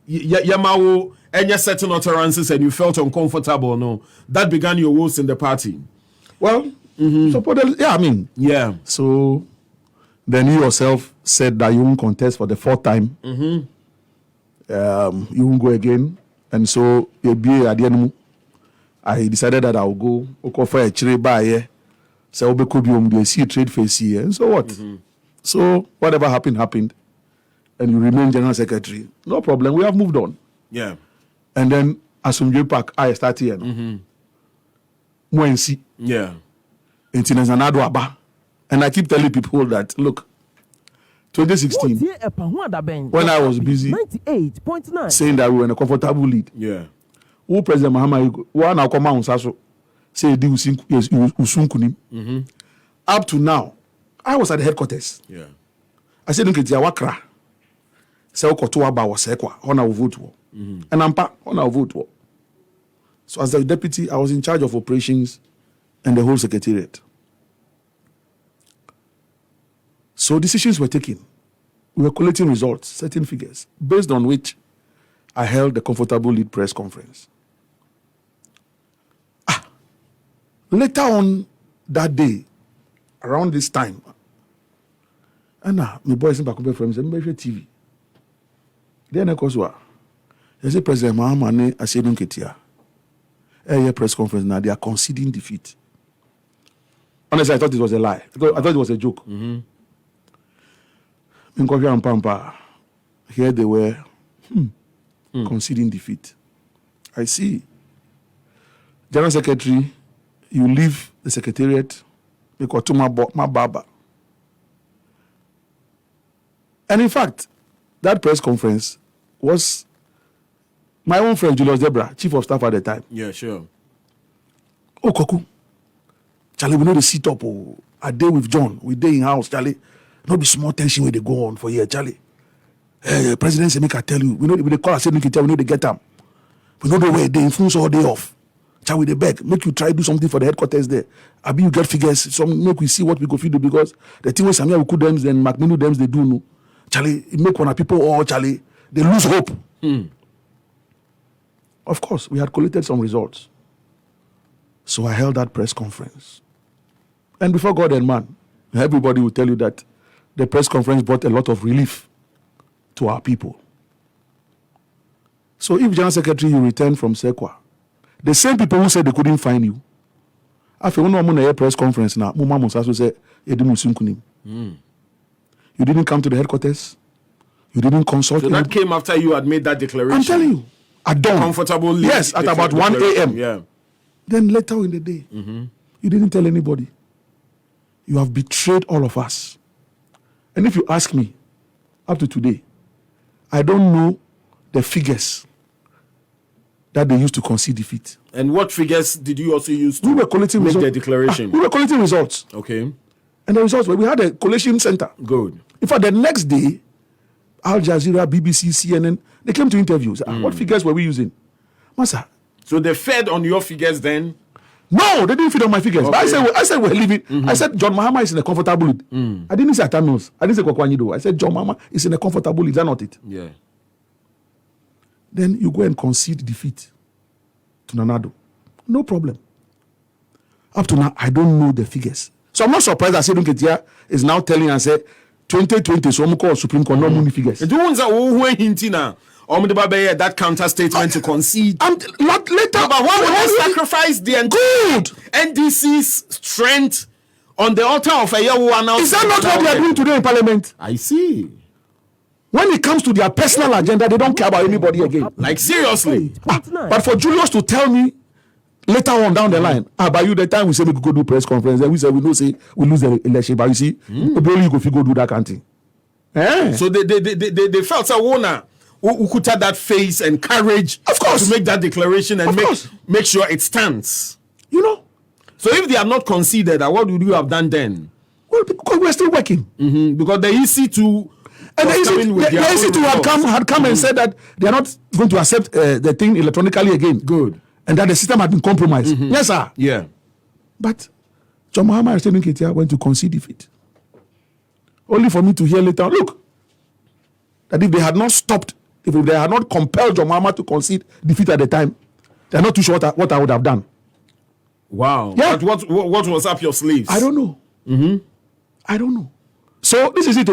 Yamawo and your certain utterances and you felt uncomfortable. No, that began your woes in the party. Well, yeah. So then you yourself said that you won't contest for the fourth time. You won't go again, and so you'll be at the end. I decided that I'll go for a trade buy. So we could see trade face here. And so what? So whatever happened. And you remain general secretary. No problem. We have moved on. Yeah. And then Asumdwe Park, I start here. Mwensi. Yeah. And I keep telling people that, look, 2016, when I was busy 98.9 saying that we were in a comfortable lead. Yeah. Who President Mahama one now come out say di usunkunim. Up to now, I was at the headquarters. Yeah. Asiedu Nketia wakra. Say okoto aba was ekwa on our vote. And ampa on our vote. So as the deputy, I was in charge of operations and the whole secretariat. So decisions were taken. We were collecting results, certain figures, based on which I held the comfortable lead press conference. Later on that day, around this time, and my boys in Bakupe from TV. Then I was say President Mahama and Asiedu Nketia. A press conference now they are conceding defeat. Honestly, I thought it was a lie. I thought it was a joke. In Kofi and Pampa, here they were conceding defeat. I see. General Secretary, you leave the secretariat because to my baba. And in fact, that press conference was my own friend Julius Debra, chief of staff at the time. Yeah, sure. Oh, Koku. Charlie, we know the sit up. A day with John. We day in house, Charlie. No be small tension where they go on for here, Charlie. President Semeka tell you, we know they call Asiedu Nketia, we know they get them. We know the way they influence all day off. Charlie, they beg, make you try do something for the headquarters there. Abi you get figures, some make we see what we go feed do because the thing with Samia Wuku Dems and Macminu Dems they do no. Charlie, it make one of people all Charlie, they lose hope. Of course, we had collected some results. So I held that press conference. And before God and man, everybody will tell you that the press conference brought a lot of relief to our people. So if General Secretary, you return from Sekwa, the same people who said they couldn't find you, after one more press conference now, Muma Musasu said, you didn't come to the headquarters. You didn't consult. So that came after you had made that declaration. I'm telling you. At dawn. Comfortable lead. Yes, at about 1 a.m. Yeah. Then later in the day, you didn't tell anybody. You have betrayed all of us. And if you ask me, up to today, I don't know the figures that they used to concede defeat. And what figures did you also use to we were collecting make results. the declaration? We were collecting results. Okay. And the results were, we had a collation center. Good. In fact, the next day, Al Jazeera, BBC, CNN, they came to interviews. What figures were we using? Masa. So they fed on your figures then? No, they didn't feed on my figures. Okay. But I said we're leaving. I said John Mahama is in a comfortable lead. I didn't say Atanos. I didn't say Koku Anyidoho. I said John Mahama is in a comfortable lead. Is that not it? Yeah. Then you go and concede defeat to Nanado. No problem. Up to now, I don't know the figures. So I'm not surprised that Asiedu Nketia is now telling and say 2020, so I'm call Supreme Court, no money figures. The ones that were hinting now, that counter statement to concede. Later, but why would they sacrifice the NDC's strength on the altar of a year? Is that not what they are doing today in Parliament? I see. When it comes to their personal agenda, they don't care about anybody again. Like seriously. But for Julius to tell me later on down the line, by you the time we say we could go do press conference, then we say we know say we lose the election, but you see, only you go do that kind of thing. So they felt a wanna who could have that face and courage, of course, to make that declaration and make sure it stands. You know. So if they have not conceded, what would you have done then? Well, because we're still working. Because the EC2 and the EC2 had come and said that they are not going to accept the thing electronically again. Good. And that the system had been compromised. Yes, sir. Yeah. But John Mahama Asiedu Nketia went to concede defeat. Only for me to hear later, look, that if they had not stopped, if they had not compelled John Mahama to concede defeat at the time, they're not too sure what I would have done. Wow. Yeah. But what was up your sleeves? I don't know. I don't know. So this is it.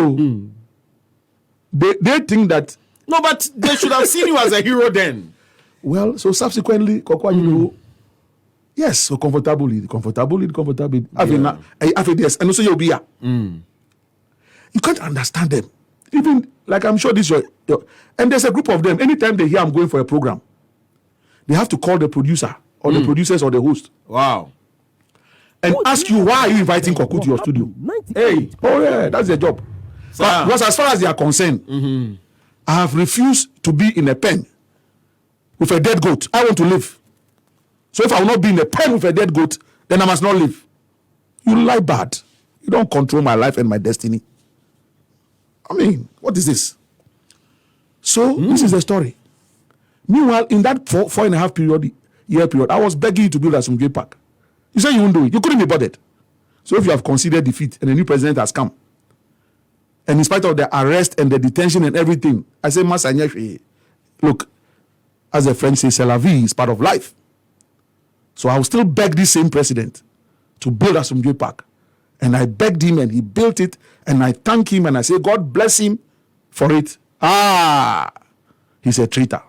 They think that... No, but they should have seen you as a hero then. Well, so subsequently, Koku Anyidoho, yes, so comfortably. Yes, and also you'll be here. You can't understand them. Even, like I'm sure this is your... And there's a group of them. Anytime they hear I'm going for a program, they have to call the producer or the producers or the host. Wow. And ask you, why are you inviting Koku to your studio? Hey, that's their job. But because as far as they are concerned, I have refused to be in a pen with a dead goat. I want to live. So if I will not be in a pen with a dead goat, then I must not live. You lie bad. You don't control my life and my destiny. I mean, what is this? So this is the story. Meanwhile, in that 4.5 year period, I was begging you to build Asumdwe Park. You said you won't do it. You couldn't be bothered. So if you have considered defeat and a new president has come, and in spite of the arrest and the detention and everything, I say, look, as the French say, c'est la vie, is part of life. So I will still beg this same president to build Asumdwe Park. And I begged him and he built it. And I thank him and I say, God bless him for it. He's a traitor.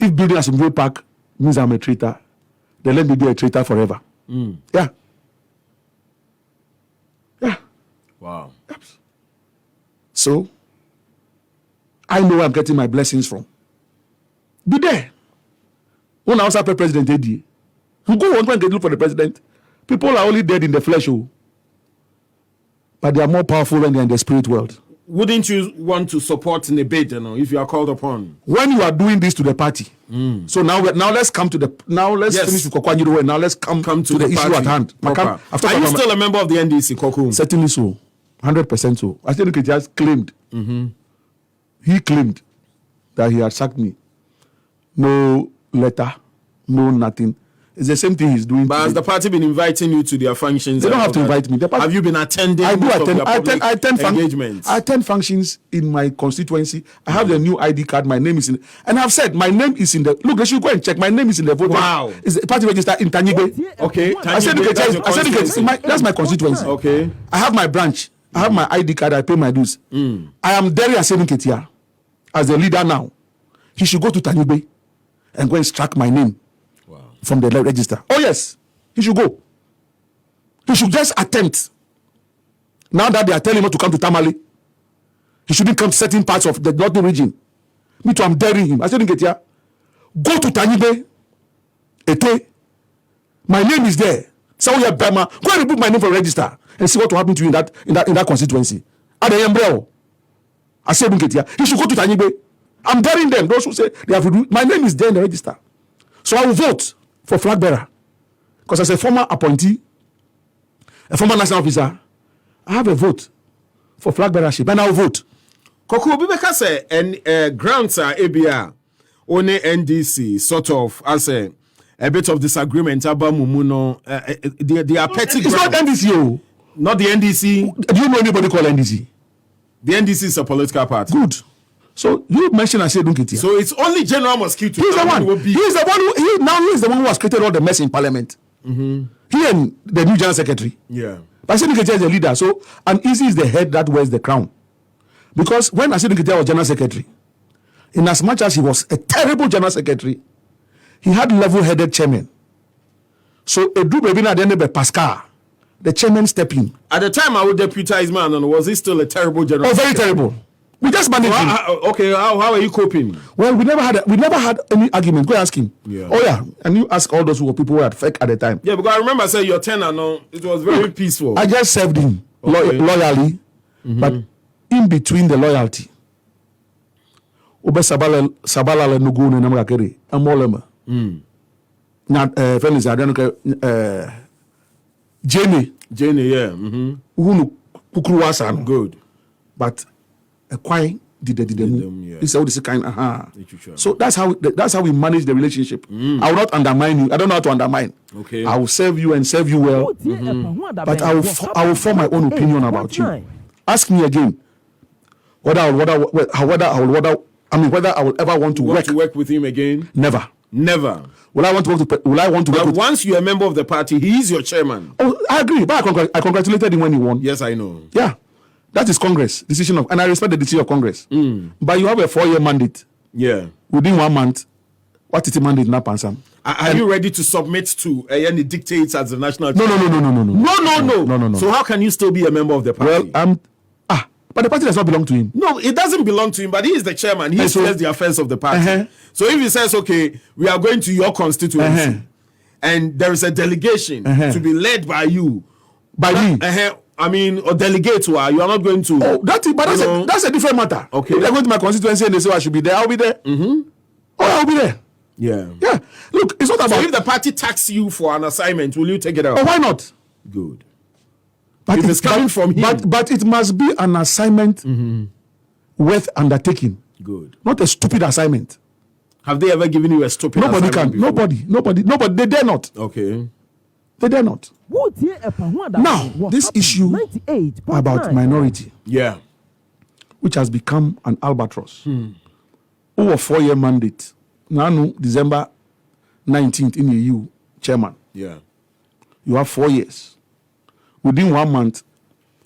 If building Asumdwe Park means I'm a traitor, then let me be a traitor forever. Yeah. Wow. So, I know where I'm getting my blessings from. Be there. When I was a president, go on and look for the president. People are only dead in the flesh, but they are more powerful when they're in the spirit world. Wouldn't you want to support in a bid, if you are called upon? When you are doing this to the party. So now let's come to the finish with Koku Anyidoho and now let's come to the issue at hand. Are you still a member of the NDC, Koku? Certainly so. 100% so. Asiedu Nketia claimed. He claimed that he had sacked me. No letter, no nothing. It's the same thing he's doing. But has the party been inviting you to their functions? They don't have to invite me. Have you been attending? I do attend. I attend engagements. I attend functions in my constituency. I have the new ID card. My name is in, and I've said my name is in the. Look, they should go and check. My name is in the voter. Wow. Is the party register in Tanyigbe? Okay. That's my constituency. Okay. I have my branch. I have my ID card. I pay my dues. I am there Asiedu Nketia as the leader now. He should go to Tanyigbe and go and strike my name from the register. Oh yes, he should go. He should just attempt. Now that they are telling him not to come to Tamale, he shouldn't come to certain parts of the northern region. Me too, I'm daring him. I said, Nketia, go to Tanyigbe, Ete. My name is there. Sauya Bema. Go and remove my name from register and see what will happen to you in that constituency. At the Embryo, I said, Nketia, he should go to Tanyigbe. I'm daring them. Those who say they have to do. My name is there in the register, so I will vote for flag bearer, because as a former appointee, a former national officer, I have a vote for flag bearership, and I will vote. Koku Obibeka say and grants are ABR on NDC sort of as a bit of disagreement about Mumuno. They are petty. It's not NDC. Not the NDC. Do you know anybody called NDC? The NDC is a political party. Good. So you mentioned Asiedu Nketia. So it's only General Mosquito. He's the one. He's the one who has created all the mess in Parliament. He and the new General Secretary. Yeah. But Asiedu Nketia is the leader. So Uneasy is the head that wears the crown. Because when Asiedu Nketia was General Secretary, in as much as he was a terrible General Secretary, he had level-headed chairman. So Edu Bebina Denebe Pascal, the chairman step in. At the time I would deputize man, and was he still a terrible general? Oh, very terrible. We just managed him. Okay, how are you coping? Well, we never had any argument. Go ask him. Yeah. Oh yeah, and you ask all those people who were fake at the time. Yeah, because I remember saying your tenure, no, it was very peaceful. I just served him Okay. loyally, but in between the loyalty, Obe sabala le nugu ne namga kere amolema. Na Felix Adenuke Jenny, yeah. who kukruwa san. Good. But a quite did them, yeah. This is all this kind. Literature. So that's how we manage the relationship. I will not undermine you. I don't know how to undermine. Okay. I will serve you and serve you well, but I will form my own opinion about you. Ask me again whether I will ever want to work with him again. Never. Will I want to work But with? once you're a member of the party, he is your chairman. Oh, I agree. But I congratulated him when he won. Yes, I know. Yeah. That is Congress decision of, and I respect the decision of Congress. But you have a 4-year mandate. Yeah. Within 1 month, what is the mandate now, Pansam? Are you ready to submit to any dictates as the national? No. No. So how can you still be a member of the party? Well, but the party does not belong to him. No, it doesn't belong to him, but he is the chairman. He says the affairs of the party. So if he says, okay, we are going to your constituency, and there is a delegation to be led by you. By me? I mean, or delegate to her, you are not going to. Oh, that's a different matter. Okay. If they're going to my constituency and they say I should be there, I'll be there. Oh, I'll be there. Yeah. Yeah. Look, it's not about. So if the party tax you for an assignment, will you take it out? Oh, why not? Good. But if it's coming from him. But it must be an assignment worth undertaking. Good. Not a stupid assignment. Have they ever given you a stupid assignment before? Nobody. They dare not. Okay. They dare not. Now, this issue about minority, yeah, which has become an albatross, over 4-year mandate. Now, December 19th in the EU, chairman. Yeah. You have 4 years. Within 1 month,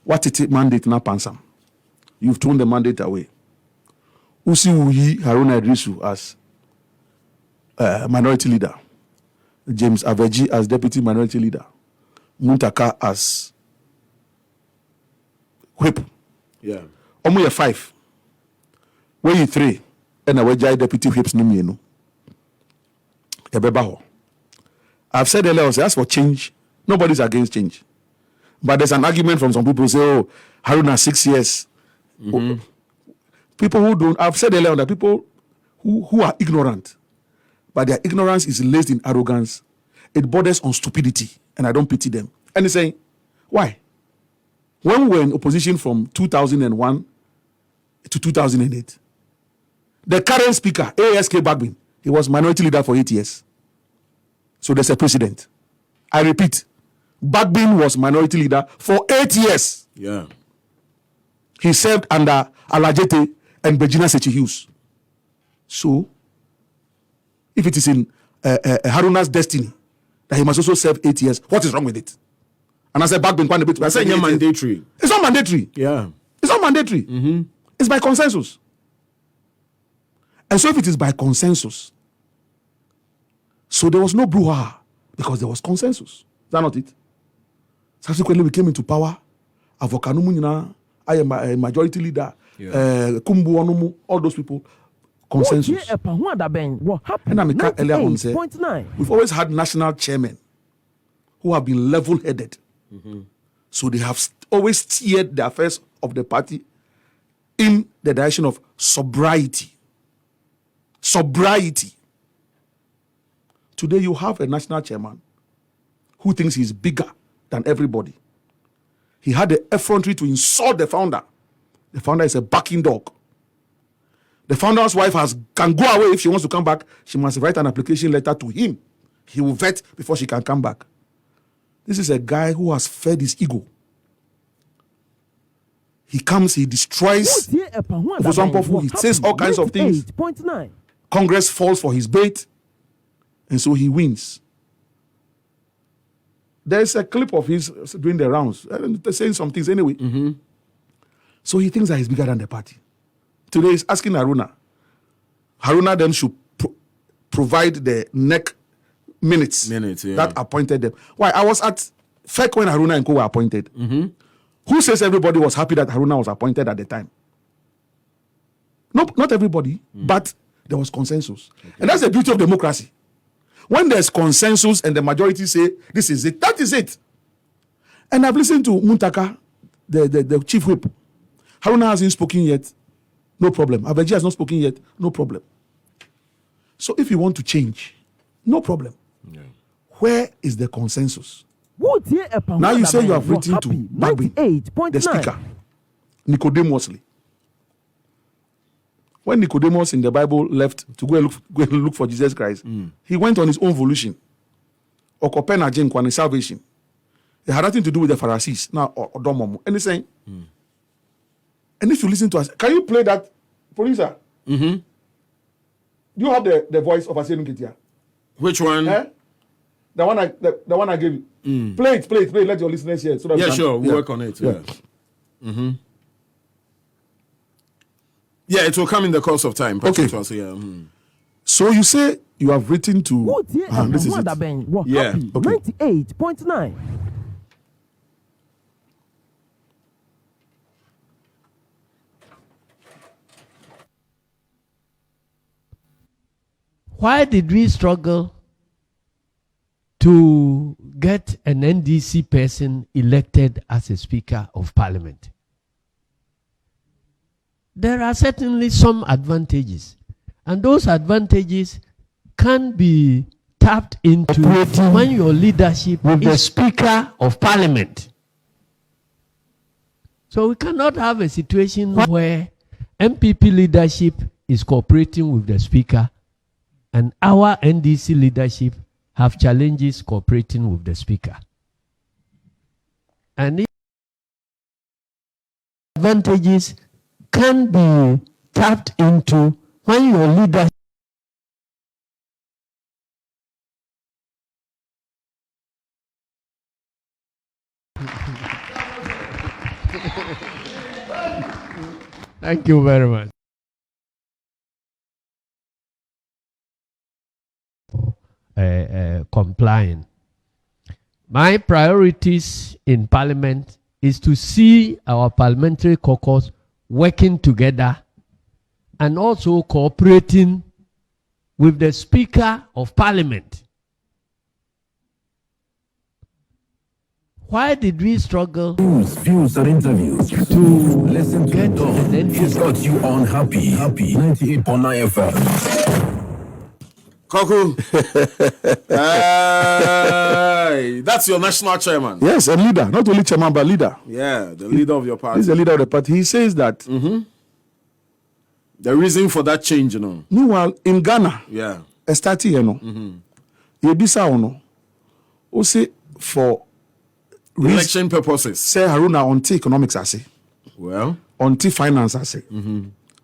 what is it mandate now, Pansam? You've thrown the mandate away. Usi Wuyi Haruna Idrisu as minority leader. James Aveji as deputy minority leader. Muntaka as whip. Yeah. Omu 5. When you 3, and I deputy whips no. I've said earlier, as for change, nobody's against change. But there's an argument from some people who say, oh, Haruna 6 years. People who don't, I've said earlier that people who are ignorant, but their ignorance is laced in arrogance. It borders on stupidity, and I don't pity them. And he's saying, why? When we were in opposition from 2001 to 2008, the current speaker, ASK Bagbin, he was minority leader for 8 years. So there's a precedent. I repeat, Bagbin was minority leader for 8 years. Yeah. He served under Alajete and Bejina Sechi Hughes. So, if it is in Haruna's destiny that he must also serve 8 years, what is wrong with it? And I said, Bagbin, I said, it's mandatory. It's not mandatory. Yeah. It's not mandatory. It's by consensus. And so, if it is by consensus, so there was no brouhaha because there was consensus. Is that not it? Subsequently, we came into power. Avokanumu, I am a majority leader. Kumbu Onumu, all those people. Consensus. And I'm earlier on say, we've always had national chairmen who have been level-headed. So they have always steered the affairs of the party in the direction of sobriety. Sobriety. Today you have a national chairman who thinks he's bigger than everybody. He had the effrontery to insult the founder. The founder is a barking dog. The founder's wife can go away. If she wants to come back, she must write an application letter to him. He will vet before she can come back. This is a guy who has fed his ego. He comes, he destroys. For example, he says all kinds of things. Congress falls for his bait, and so he wins. There's a clip of his doing the rounds, saying some things anyway. So he thinks that he's bigger than the party. Today he's asking Haruna. Haruna then should provide the neck minutes yeah. that appointed them. Why? I was at Fek when Haruna and Co were appointed. Who says everybody was happy that Haruna was appointed at the time? No, not everybody, but there was consensus. Okay. And that's the beauty of democracy. When there's consensus and the majority say, this is it, that is it. And I've listened to Muntaka, the chief whip. Haruna hasn't spoken yet, no problem. Abeji has not spoken yet, no problem. So if you want to change, no problem. Yeah. Where is the consensus? Now you say you have written to Bagby, the speaker, Nicodemously. When Nicodemus in the Bible left to go and look for Jesus Christ, he went on his own volition. Okopena Jenkwan salvation. It had nothing to do with the Pharisees. Now, Odomomo. And he's saying, and if you listen to us, can you play that, producer? Do you have the voice of Asiedu Nketia? Which one? The one I gave you. Play it. Let your listeners hear it. So that sure. We'll work on it. Yeah. Yeah, it will come in the course of time. Okay. So you say you have written to... this is it. Yeah. Okay. 98.9. Why did we struggle to get an NDC person elected as a Speaker of Parliament? There are certainly some advantages, and those advantages can be tapped into when your leadership is the Speaker of Parliament. So we cannot have a situation where MPP leadership is cooperating with the Speaker and our NDC leadership have challenges cooperating with the Speaker. And if advantages can be tapped into when your leadership Thank you very much. Complying. My priorities in Parliament is to see our parliamentary caucus working together and also cooperating with the Speaker of Parliament. Why did we struggle views and interviews to listen to get Don? He's got you on happy 98.9 FM. Koku, that's your national chairman. Yes, a leader, not only chairman but leader. Yeah, the leader of your party. He's the leader of the party. He says that the reason for that change, meanwhile, in Ghana, Estati, Yebisa, also for election purposes. Say Haruna on economics, I say. Well, on finance, I say.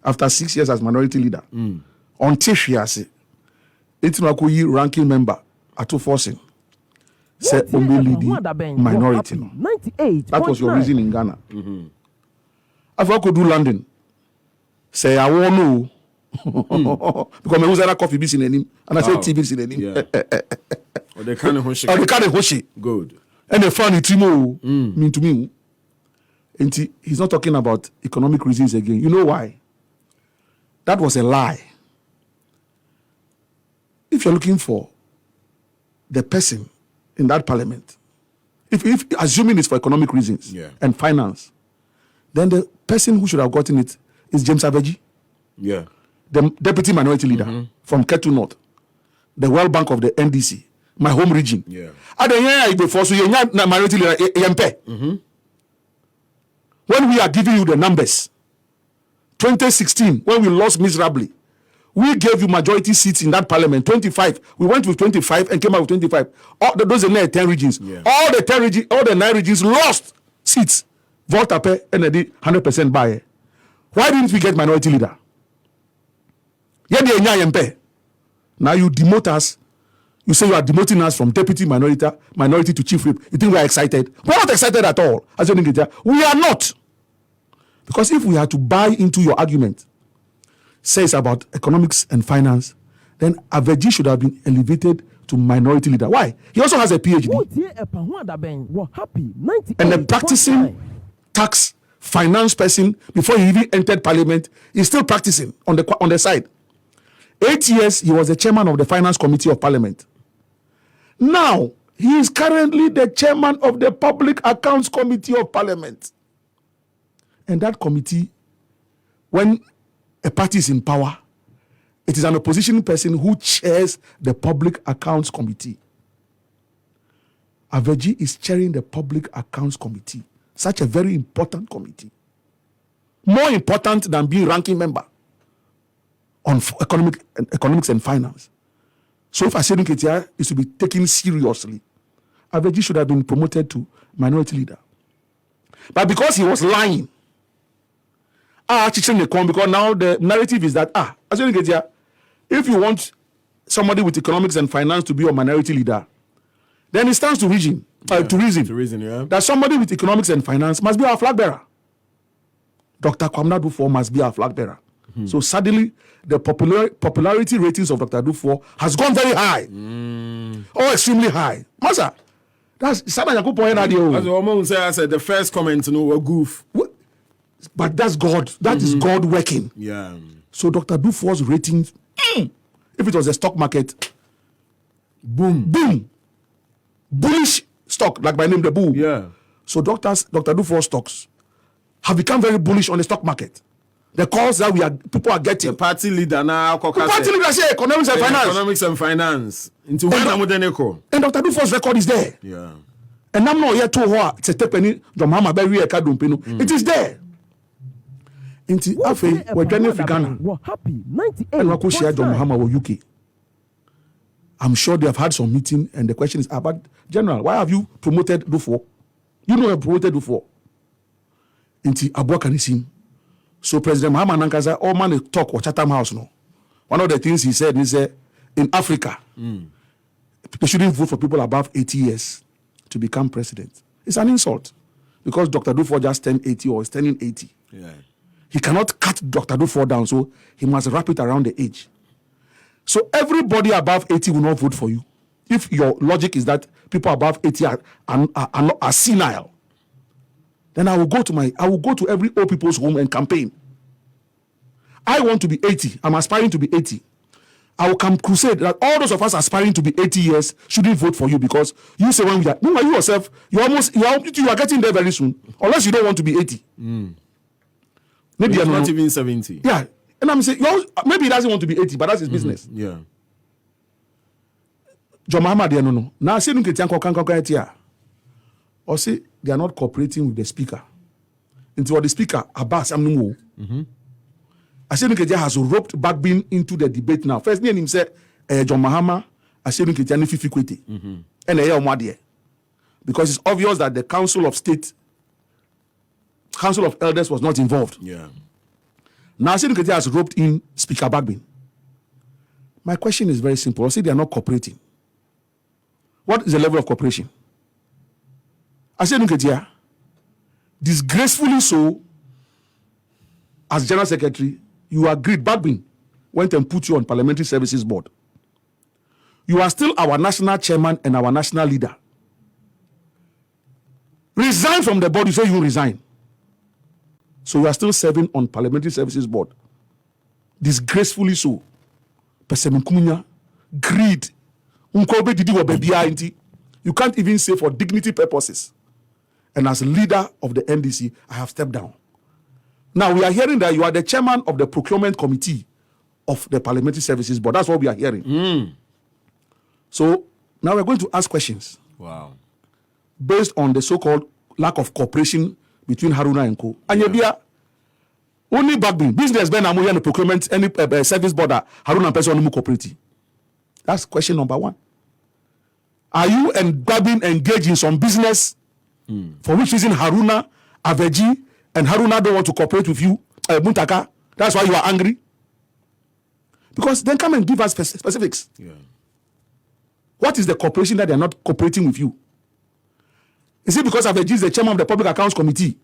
After 6 years as minority leader, on she I say. It's not a ranking member at forcing. Say only leading minority. 98. That was your reason in Ghana. If I could do London, say I won't know. Because I was at a coffee business in him, and I said TV in him. Or the kind of hoshi. Good. And the funny Timo mean to me. And he's not talking about economic reasons again. You know why? That was a lie. If you're looking for the person in that parliament, if assuming it's for economic reasons and finance, then the person who should have gotten it is James Abeji, the deputy minority leader from Ketu North, the World Bank of the NDC, my home region. At the year before, so you're not minority leader, when we are giving you the numbers, 2016, when we lost miserably, we gave you majority seats in that parliament, 25. We went with 25 and came out with 25. Those are 10 regions. All the 9 regions lost seats. Vote up and they did 100% buy. Why didn't we get minority leader? Now you demote us. You say you are demoting us from deputy minority to chief whip. You think we are excited? We're not excited at all. We are not. Because if we had to buy into your argument, says about economics and finance, then Aveji should have been elevated to minority leader. Why? He also has a PhD and a practicing tax finance person before he even entered parliament. He's still practicing on the side. 8 years, he was the chairman of the finance committee of parliament. Now, he is currently the chairman of the public accounts committee of parliament. And that committee, when a party is in power, it is an opposition person who chairs the public accounts committee. Aveji is chairing the public accounts committee, such a very important committee. More important than being ranking member on economics and finance. So if Asiedu Nketia is to be taken seriously, Aveji should have been promoted to minority leader. But because he was lying, because now the narrative is that Asiedu Nketia, if you want somebody with economics and finance to be a minority leader, then it stands to reason, that somebody with economics and finance must be our flag bearer. Dr. Kwamna Dufour must be our flag bearer. So suddenly, the popularity ratings of Dr. Dufour has gone very high, or extremely high. Masa, that's something I could point out. I said the first comment, were goof. But that's God. That is God working. Yeah. So Dr. Dufour's ratings, if it was a stock market, boom, bullish stock, like by name the bull. Yeah. So Dr. Dufour's stocks have become very bullish on the stock market. The calls that people are getting. The party leader now. The party leader say economics and finance. Economics and finance. And Dr. Dufour's record is there. Yeah. And I'm not yet told her to take any John Berry It is there. Inti afe we're joining for Ghana. And we could share John Mahama or UK. I'm sure they have had some meeting, and the question is, but General, why have you promoted Dufour? You know you promoted Dufour. Inti Abua Kanisim. So President Mahama Nankaza, all man talk or Chatham House no. One of the things he said is in Africa, they shouldn't vote for people above 80 years to become president. It's an insult because Dr. Dufour just turned 80 or is turning 80. Yeah. He cannot cut Dr. Dufour down, so he must wrap it around the age. So everybody above 80 will not vote for you. If your logic is that people above 80 are senile, then I will go to every old people's home and campaign. I want to be 80. I'm aspiring to be 80. I will come crusade that all those of us aspiring to be 80 years shouldn't vote for you because you say when we are, you yourself, you are getting there very soon, unless you don't want to be 80. Maybe you're not even 70. Yeah. And I'm saying, maybe he doesn't want to be 80, but that's his business. Yeah. John Mahama, no. Now, Asiedu Nketia, or say they are not cooperating with the speaker. Into the speaker, Abbas Amnumo. Asiedu Nketia has roped Bagbin into the debate now. First, name him said, John Mahama, Asiedu Nketia, Nififi Kwete. And because it's obvious that the Council of Elders was not involved. Yeah. Now, Asiedu Nketia has roped in Speaker Bagbin. My question is very simple. I say they are not cooperating. What is the level of cooperation? Asiedu Nketia, disgracefully so, as General Secretary, you agreed. Bagbin went and put you on Parliamentary Services Board. You are still our national chairman and our national leader. Resign from the board. You say you resign. So you are still serving on Parliamentary Services Board. Disgracefully so. Pesemikunya, greed. You can't even say for dignity purposes. And as leader of the NDC, I have stepped down. Now we are hearing that you are the chairman of the procurement committee of the Parliamentary Services Board. That's what we are hearing. So now we're going to ask questions. Wow. Based on the so-called lack of cooperation between Haruna and Co. And Yebia, only Bagbin, business ben amuya and procurement, any service board, Haruna and person only cooperative. That's question number one. Are you and Bagbin engaged in some business for which reason Haruna, Aveji, and Haruna don't want to cooperate with you, Muntaka? That's why you are angry? Because then come and give us specifics. Yeah. What is the cooperation that they are not cooperating with you? Is it because Aveji is the chairman of the Public Accounts Committee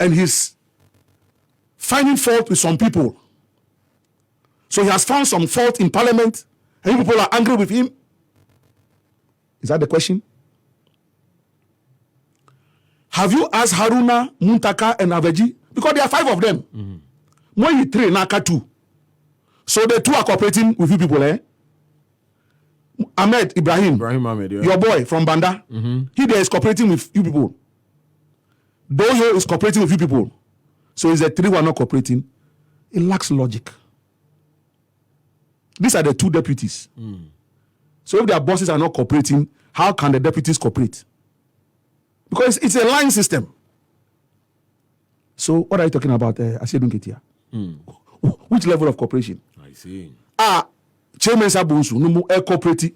and he's finding fault with some people? So he has found some fault in parliament, and you people are angry with him. Is that the question? Have you asked Haruna, Muntaka, and Aveji? Because there are 5 of them. When you 3, Naka 2. So the 2 are cooperating with you people, eh? Ibrahim Ahmed, yeah. Your boy from Banda, he there is cooperating with you people. Doyo is cooperating with you people. So is the 3 who are not cooperating. It lacks logic. These are the 2 deputies. So if their bosses are not cooperating, how can the deputies cooperate? Because it's a line system. So what are you talking about, Asiedu Nketia? Which level of cooperation? I see. Chairman Sabunsu, no more cooperating.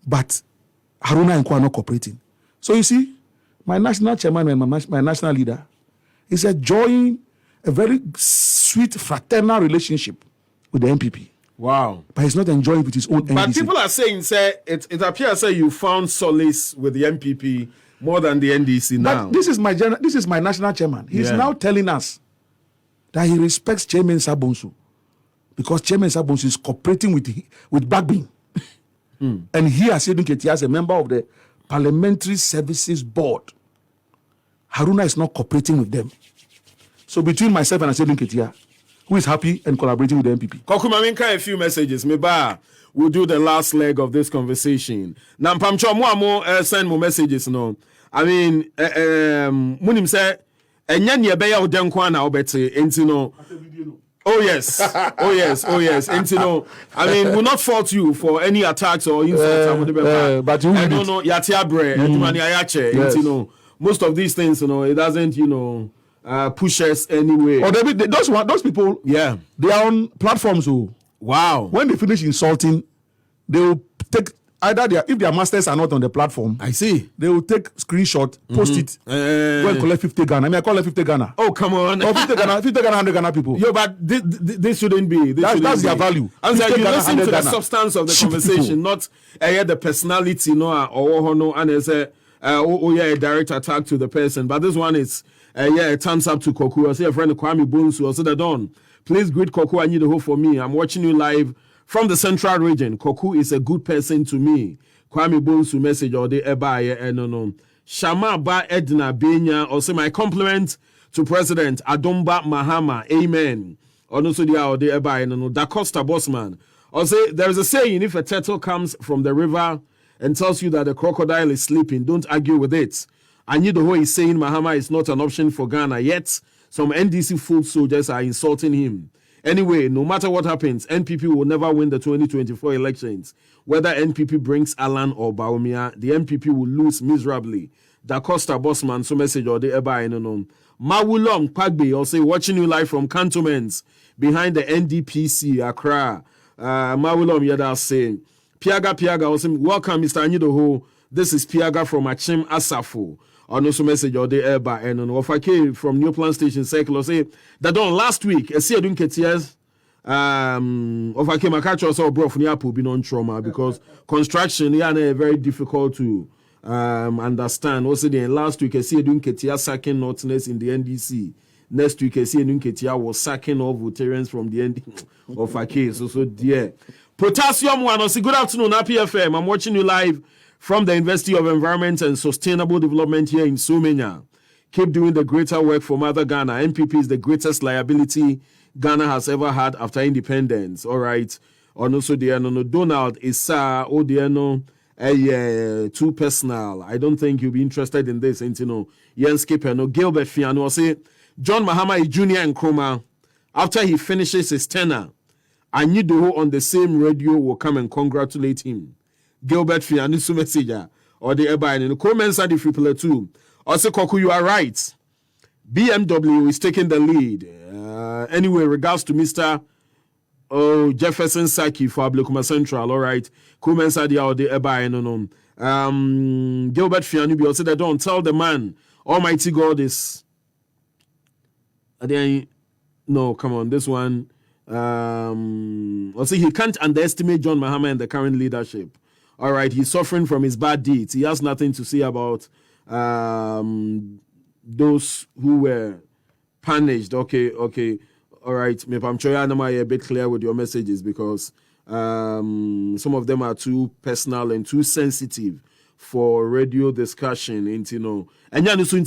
But Haruna and Kwa are not cooperating. So you see, my national chairman and my national leader is enjoying a very sweet fraternal relationship with the MPP. Wow. But he's not enjoying with his own NDC. But people are saying, say, it appears that you found solace with the MPP more than the NDC now. But this is my national chairman. He's now telling us that he respects Chairman Sabunsu because Chairman Sabunsu is cooperating with Bagbin. And he, Asiedu Nketia, as a member of the Parliamentary Services Board, Haruna is not cooperating with them. So between myself and Asiedu Nketia, who is happy and collaborating with the MPP? Koku Maminka, a few messages. Maybe we'll do the last leg of this conversation. Now, Pamcho, more send more messages. No, I mean, Munim said, and yan ye beya udem kwana obete, entino. Oh yes, oh yes. And you know, I mean, we'll not fault you for any attacks or insults. But you I don't know, Yatiabre, Edumani Ayache, you know, most of these things, you know, it doesn't, you know, push us anyway. Or those people, yeah, they are on platforms. Oh, wow. When they finish insulting, they will take either if their masters are not on the platform. I see. They will take screenshot, post it, go and collect 50 Ghana. I mean, I call it 50 Ghana. Oh, come on. Or 50 Ghana, 100 Ghana people. Yo, but this shouldn't be. That's their value. And so you Ghana, listen to the Ghana. substance of the Cheap conversation, not the personality, no, and it's a direct attack to the person. But this one is, a thumbs up to Koku. I see a friend Kwame Bunsu, also the Don. Please greet Koku Anyidoho for me. I'm watching you live from the central region. Koku is a good person to me. Kwame Bunsu message or the Ebaye no. Shama Ba Edna Benya also my compliment to President Adomba Mahama. Amen. Also the Ebaye no. Da Costa Bossman. Also there is a saying, if a turtle comes from the river and tells you that the crocodile is sleeping, don't argue with it. Anyidoho is saying Mahama is not an option for Ghana, yet some NDC foot soldiers are insulting him. Anyway, no matter what happens, NPP will never win the 2024 elections. Whether NPP brings Alan or Baumia, the NPP will lose miserably. Da Costa Bossman, so message or the Eba no. Mawulong Pagbe, also watching you live from cantonments behind the NDPC, Accra. Mawulong Yada saying, Piaga, also welcome, Mr. Anyidoho. This is Piaga from Achim Asafo. Also message or the Eba and Ofake from New Plan Station Circle say that on last week, Asiedu Nketia's Ofake Makacho also brought from Yapu been on trauma because construction very difficult to understand. Also the last week Asiedu Nketia sacking Northness in the NDC. Next week Asiedu Nketia was sacking all Voltarians from the NDC Ofake. So dear. Potassium one also good afternoon, Happy FM. I'm watching you live from the University of Environment and Sustainable Development here in Sumenya. Keep doing the greater work for Mother Ghana. MPP is the greatest liability Ghana has ever had after independence. All right. And also, Donald is too personal. I don't think you'll be interested in this. And, Jens Kipper, Gilbert Fiano, say, John Mahama is junior and Kroma. After he finishes his tenure, Anyidoho on the same radio will come and congratulate him. Gilbert Fianusu messenger or the Eba in the comments are the people too. Also, Koku, you are right. BMW is taking the lead. Anyway, regards to Mr. Jefferson Saki for Ablekuma Central. All right, comments are the Eba no. Gilbert Fianubi also they don't tell the man Almighty God is. No, come on, this one. Also, he can't underestimate John Mahama and the current leadership. All right, he's suffering from his bad deeds. He has nothing to say about those who were punished. Okay. All right, maybe I'm sure I'm a bit clear with your messages because some of them are too personal and too sensitive for radio discussion. And you know, and you know, so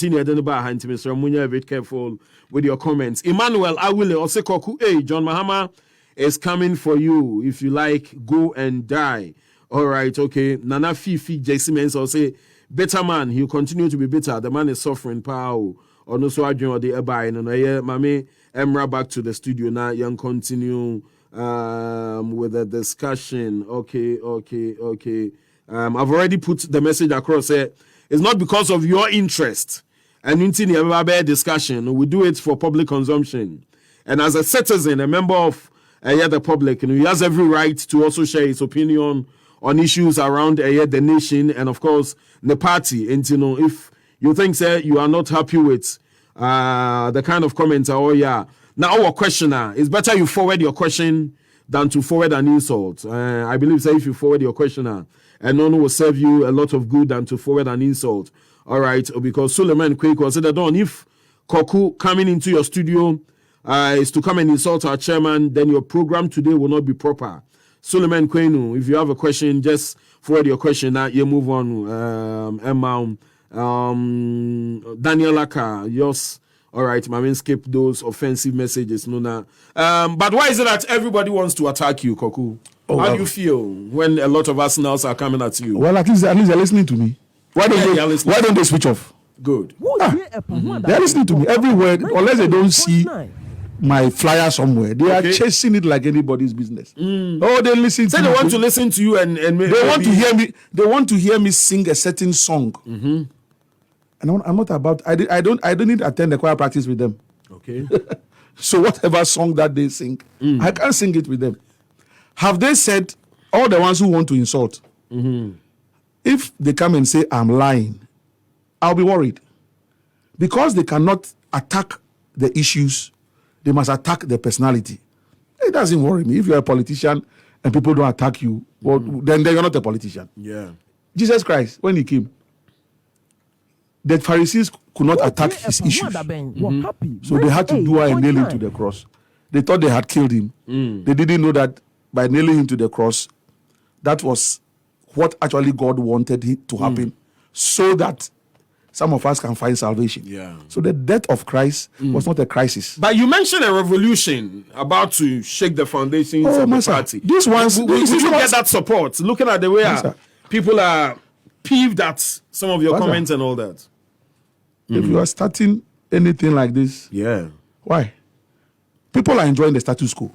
I'm bit careful with your comments. Emmanuel, I will also Koku. Hey, John Mahama is coming for you. If you like, go and die. All right, okay. Nana Fifi JC Mensah say, better man, he'll continue to be bitter. The man is suffering power. Or no so I or the airby. And I mami Emra back to the studio now. Young continue with the discussion. Okay. I've already put the message across here. It's not because of your interest and in the discussion. We do it for public consumption. And as a citizen, a member of the public, he has every right to also share his opinion on issues around the nation and of course the party. And if you think say you are not happy with the kind of comments, now our questioner, it's better you forward your question than to forward an insult. I believe say if you forward your questioner, and none will serve you a lot of good than to forward an insult. All right, because Suleiman Quake considered on if Koku coming into your studio is to come and insult our chairman, then your program today will not be proper. Suleiman Kwenu, if you have a question, just forward your question. Now you move on. Emma, Daniel Aka, yours. All right, Mamin, skip those offensive messages. No, but why is it that everybody wants to attack you, Koku? How do you feel when a lot of Arsenals are coming at you? Well, at least they're listening to me. Why don't they switch off? Good. They're listening to me every word, unless they don't see my flyer somewhere. They are chasing it like anybody's business. Oh, they listen. Say they want to listen to you and they want to hear me. They want to hear me sing a certain song. And I'm not about. I don't need to attend the choir practice with them. Okay. So whatever song that they sing, I can't sing it with them. Have they said all the ones who want to insult? If they come and say I'm lying, I'll be worried because they cannot attack the issues. They must attack the personality. It doesn't worry me. If you're a politician and people don't attack you, well, then you're not a politician. Yeah. Jesus Christ, when he came, the Pharisees could not attack his issues. So they had to do and nail him to the cross. They thought they had killed him. They didn't know that by nailing him to the cross, that was what actually God wanted to happen so that some of us can find salvation. Yeah. So the death of Christ was not a crisis. But you mentioned a revolution about to shake the foundations of the party. These ones, we should get that support. Looking at the way people are peeved at some of your comments and all that. If you are starting anything like this, why? People are enjoying the status quo.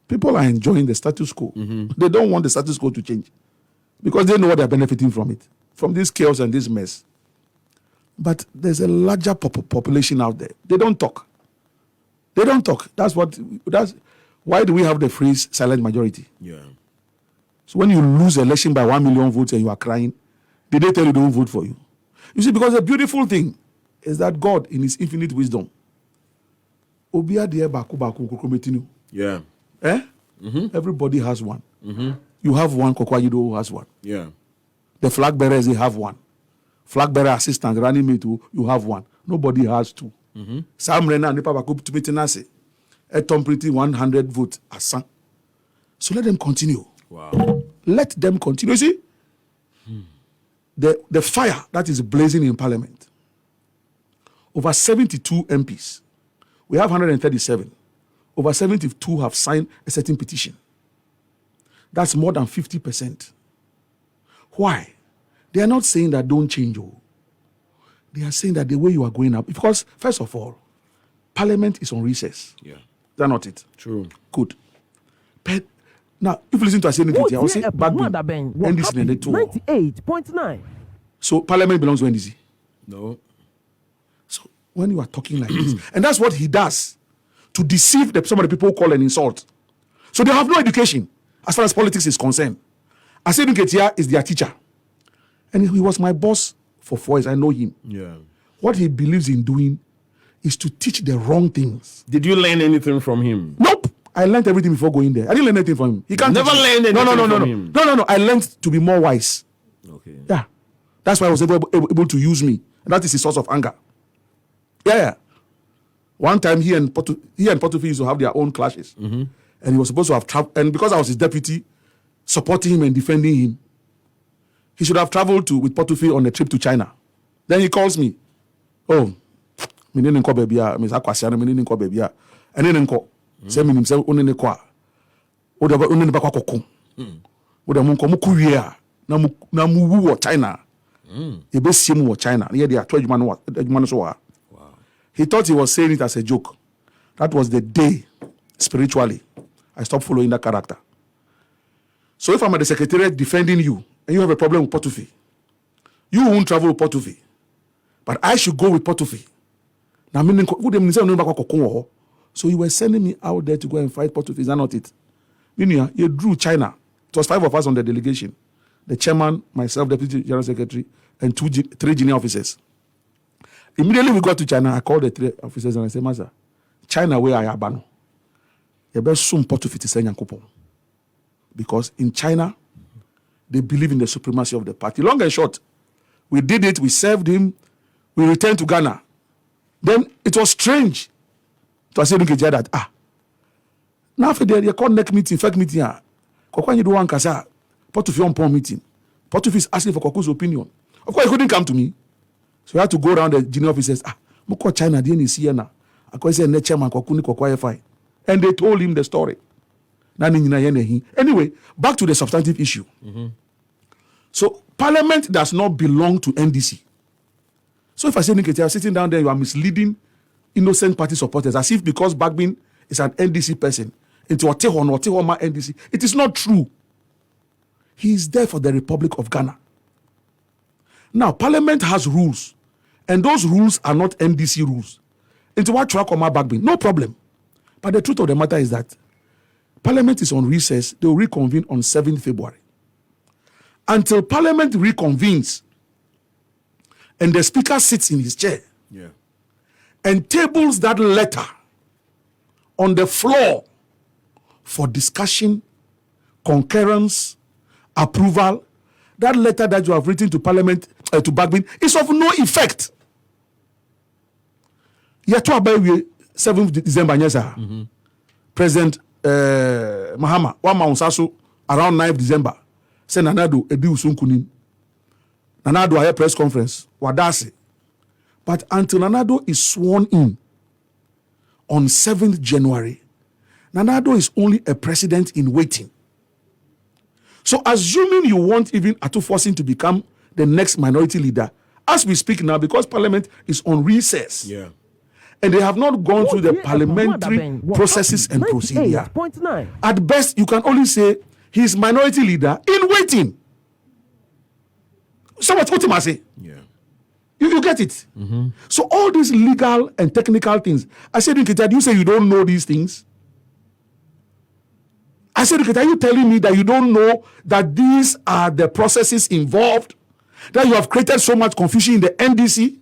People are enjoying the status quo. They don't want the status quo to change because they know what they're benefiting from it, from this chaos and this mess. But there's a larger population out there. They don't talk. That's why do we have the phrase silent majority? Yeah. So when you lose election by 1 million votes and you are crying, did they tell you don't vote for you? You see, because the beautiful thing is that God, in His infinite wisdom, yeah. Everybody has one. You have one, Koku Anyidoho has one. Yeah. The flag bearers, they have one. Flag bearer assistant, running mate, you have one. Nobody has two. Sam Rena, Nipa Baku, Tumitinase, Etom Pretty 100 votes, Asan. So let them continue. Wow. Let them continue. You see, the fire that is blazing in Parliament, over 72 MPs, we have 137. Over 72 have signed a certain petition. That's more than 50%. Why? They are not saying that don't change. They are saying that the way you are going up, because first of all, Parliament is on recess. Yeah. That's not it. True. Good. But now, if you listen to Asiedu Nketia, I will say Bagby, NDC 98.9. So Parliament belongs to NDC. No. So when you are talking like this, and that's what he does to deceive some of the people who call and insult. So they have no education as far as politics is concerned. Asiedu Nketia is their teacher. And he was my boss for 4 years. I know him. Yeah. What he believes in doing is to teach the wrong things. Did you learn anything from him? Nope. I learned everything before going there. I didn't learn anything from him. He can't never learned anything from him. No. I learned to be more wise. Okay. Yeah. That's why I was able to use me. And that is his source of anger. Yeah. One time he and Portofie used to have their own clashes. And he was supposed to have traveled, and because I was his deputy, supporting him and defending him, he should have traveled with Portofie on a trip to China. Then he calls me. Oh, me didn't call baby. Me Akwasiano, me didn't call baby. And then call. Say me himself only kwa. Oda only ba kwa kokon. Oda mun ko mukuya na mu wo China. E be sie mu wo China. Here they are 12 man so. Wow. He thought he was saying it as a joke. That was the day spiritually I stopped following that character. So if I'm at the secretariat defending you and you have a problem with Portofie, you won't travel with Portofie. But I should go with Portofie. Now, so you were sending me out there to go and fight Portofie. Is that not it? You drew China. It was 5 of us on the delegation. The chairman, myself, deputy general secretary, and 3 junior officers. Immediately we got to China, I called the 3 officers and I said, Master, China where I am. You better soon Portofie to send Yankopon. Because in China, they believe in the supremacy of the party. Long and short, we did it, we served him, we returned to Ghana. Then it was strange to Asiedu Nketia that, now for the connect meeting, fake meeting, Koku Anyidoho and Kasa, Portofie on meeting. Portofie is asking for Koku's opinion. Of course, he couldn't come to me. So I had to go around the junior officers, Moko China, the see now. I call say chairman Koku fine. And they told him the story. Anyway, back to the substantive issue. So Parliament does not belong to NDC. So if I say Nketia sitting down there, you are misleading innocent party supporters as if because Bagbin is an NDC person into Otehoma NDC. It is not true. He is there for the Republic of Ghana. Now, Parliament has rules, and those rules are not NDC rules. Into what track or my Bagbin? No problem. But the truth of the matter is that Parliament is on recess. They will reconvene on 7th February. Until Parliament reconvenes and the Speaker sits in his chair and tables that letter on the floor for discussion, concurrence, approval, that letter that you have written to Parliament, to Bagbin, is of no effect. Yet, 7th December, President Mahama, around 9th December, said Nanado Ebi Usunkunim. Nanado had a press conference. Wadase. But until Nanado is sworn in on 7th January, Nanado is only a president in waiting. So assuming you want even Atufosin to become the next minority leader, as we speak now, because Parliament is on recess, and they have not gone through the parliamentary processes and procedure, at best you can only say he is minority leader in waiting. So what I say? You get it? So all these legal and technical things, Asiedu Nketia, you say you don't know these things? Asiedu Nketia, are you telling me that you don't know that these are the processes involved? That you have created so much confusion in the NDC?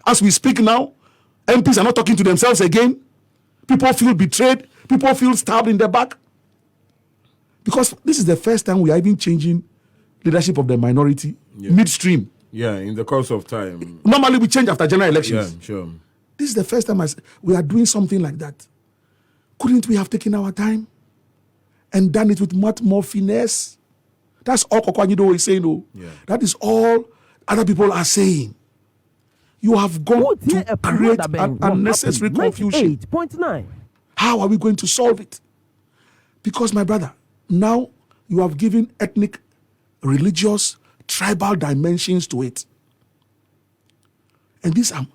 As we speak now, MPs are not talking to themselves again. People feel betrayed. People feel stabbed in the back. Because this is the first time we are even changing leadership of the minority midstream. In the course of time. Normally we change after general elections. Sure. This is the first time we are doing something like that. Couldn't we have taken our time and done it with much more finesse? That's all Koku Anyidoho is saying. That is all other people are saying. You have gone to create an unnecessary confusion. How are we going to solve it? Because, my brother, now you have given ethnic, religious, tribal dimensions to it. And these are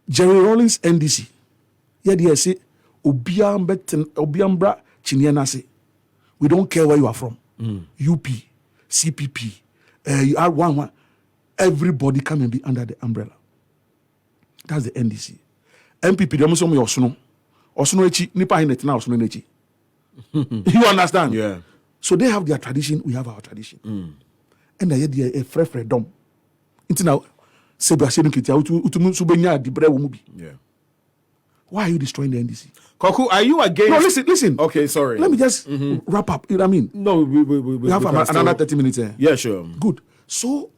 Jerry Rawlings NDC. They say, Obiambra Chinyanase. We don't care where you are from. UP, CPP, you are one. Everybody come and be under the umbrella. That's the NDC. MPP, they almost me Osno. Osno echi, nipa hinetina Osno echi. You understand? Yeah. So they have their tradition, we have our tradition. And they have a freedom. Until now, Asiedu Nketia, utumu subenya dibre wumubi. Why are you destroying the NDC? Koku, are you against? No, listen. Okay, sorry. Let me just wrap up. You know what I mean? No, we have another 30 minutes here. Yeah, sure. Good. So,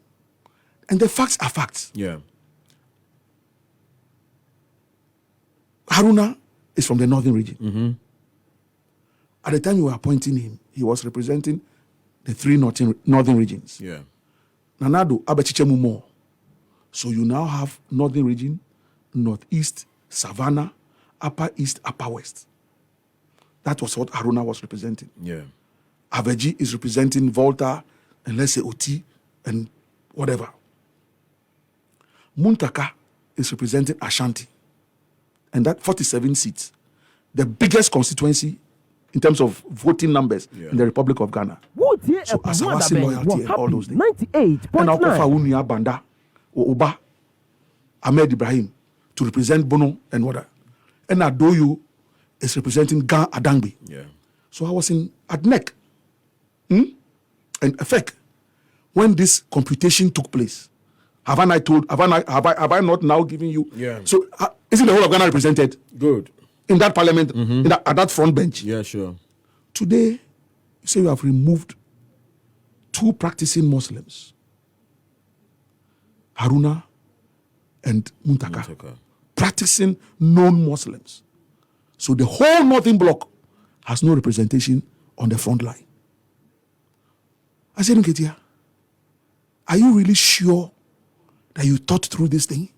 and the facts are facts. Haruna is from the northern region. At the time you were appointing him, he was representing the 3 northern regions. Yeah. Nanado abechichemu more. So you now have northern region, northeast, savannah, upper east, upper west. That was what Haruna was representing. Yeah. Aveji is representing Volta and let's say Oti and whatever. Muntaka is representing Ashanti. And that 47 seats, the biggest constituency in terms of voting numbers in the Republic of Ghana. So Asawasi loyalty and all those things. 98.9. And I'll offer Unia Banda or Oba Ahmed Ibrahim to represent Bono and what. And Adoyu is representing Gan Adangbi. Yeah. So I was in ADNEC. And effect, when this computation took place, have I not now given you? Yeah. So isn't the whole of Ghana represented? Good. In that parliament, at that front bench. Yeah, sure. Today, you say you have removed 2 practicing Muslims, Haruna and Muntaka, practicing non-Muslims. So the whole northern bloc has no representation on the front line. Asiedu Nketia, are you really sure that you thought through this thing?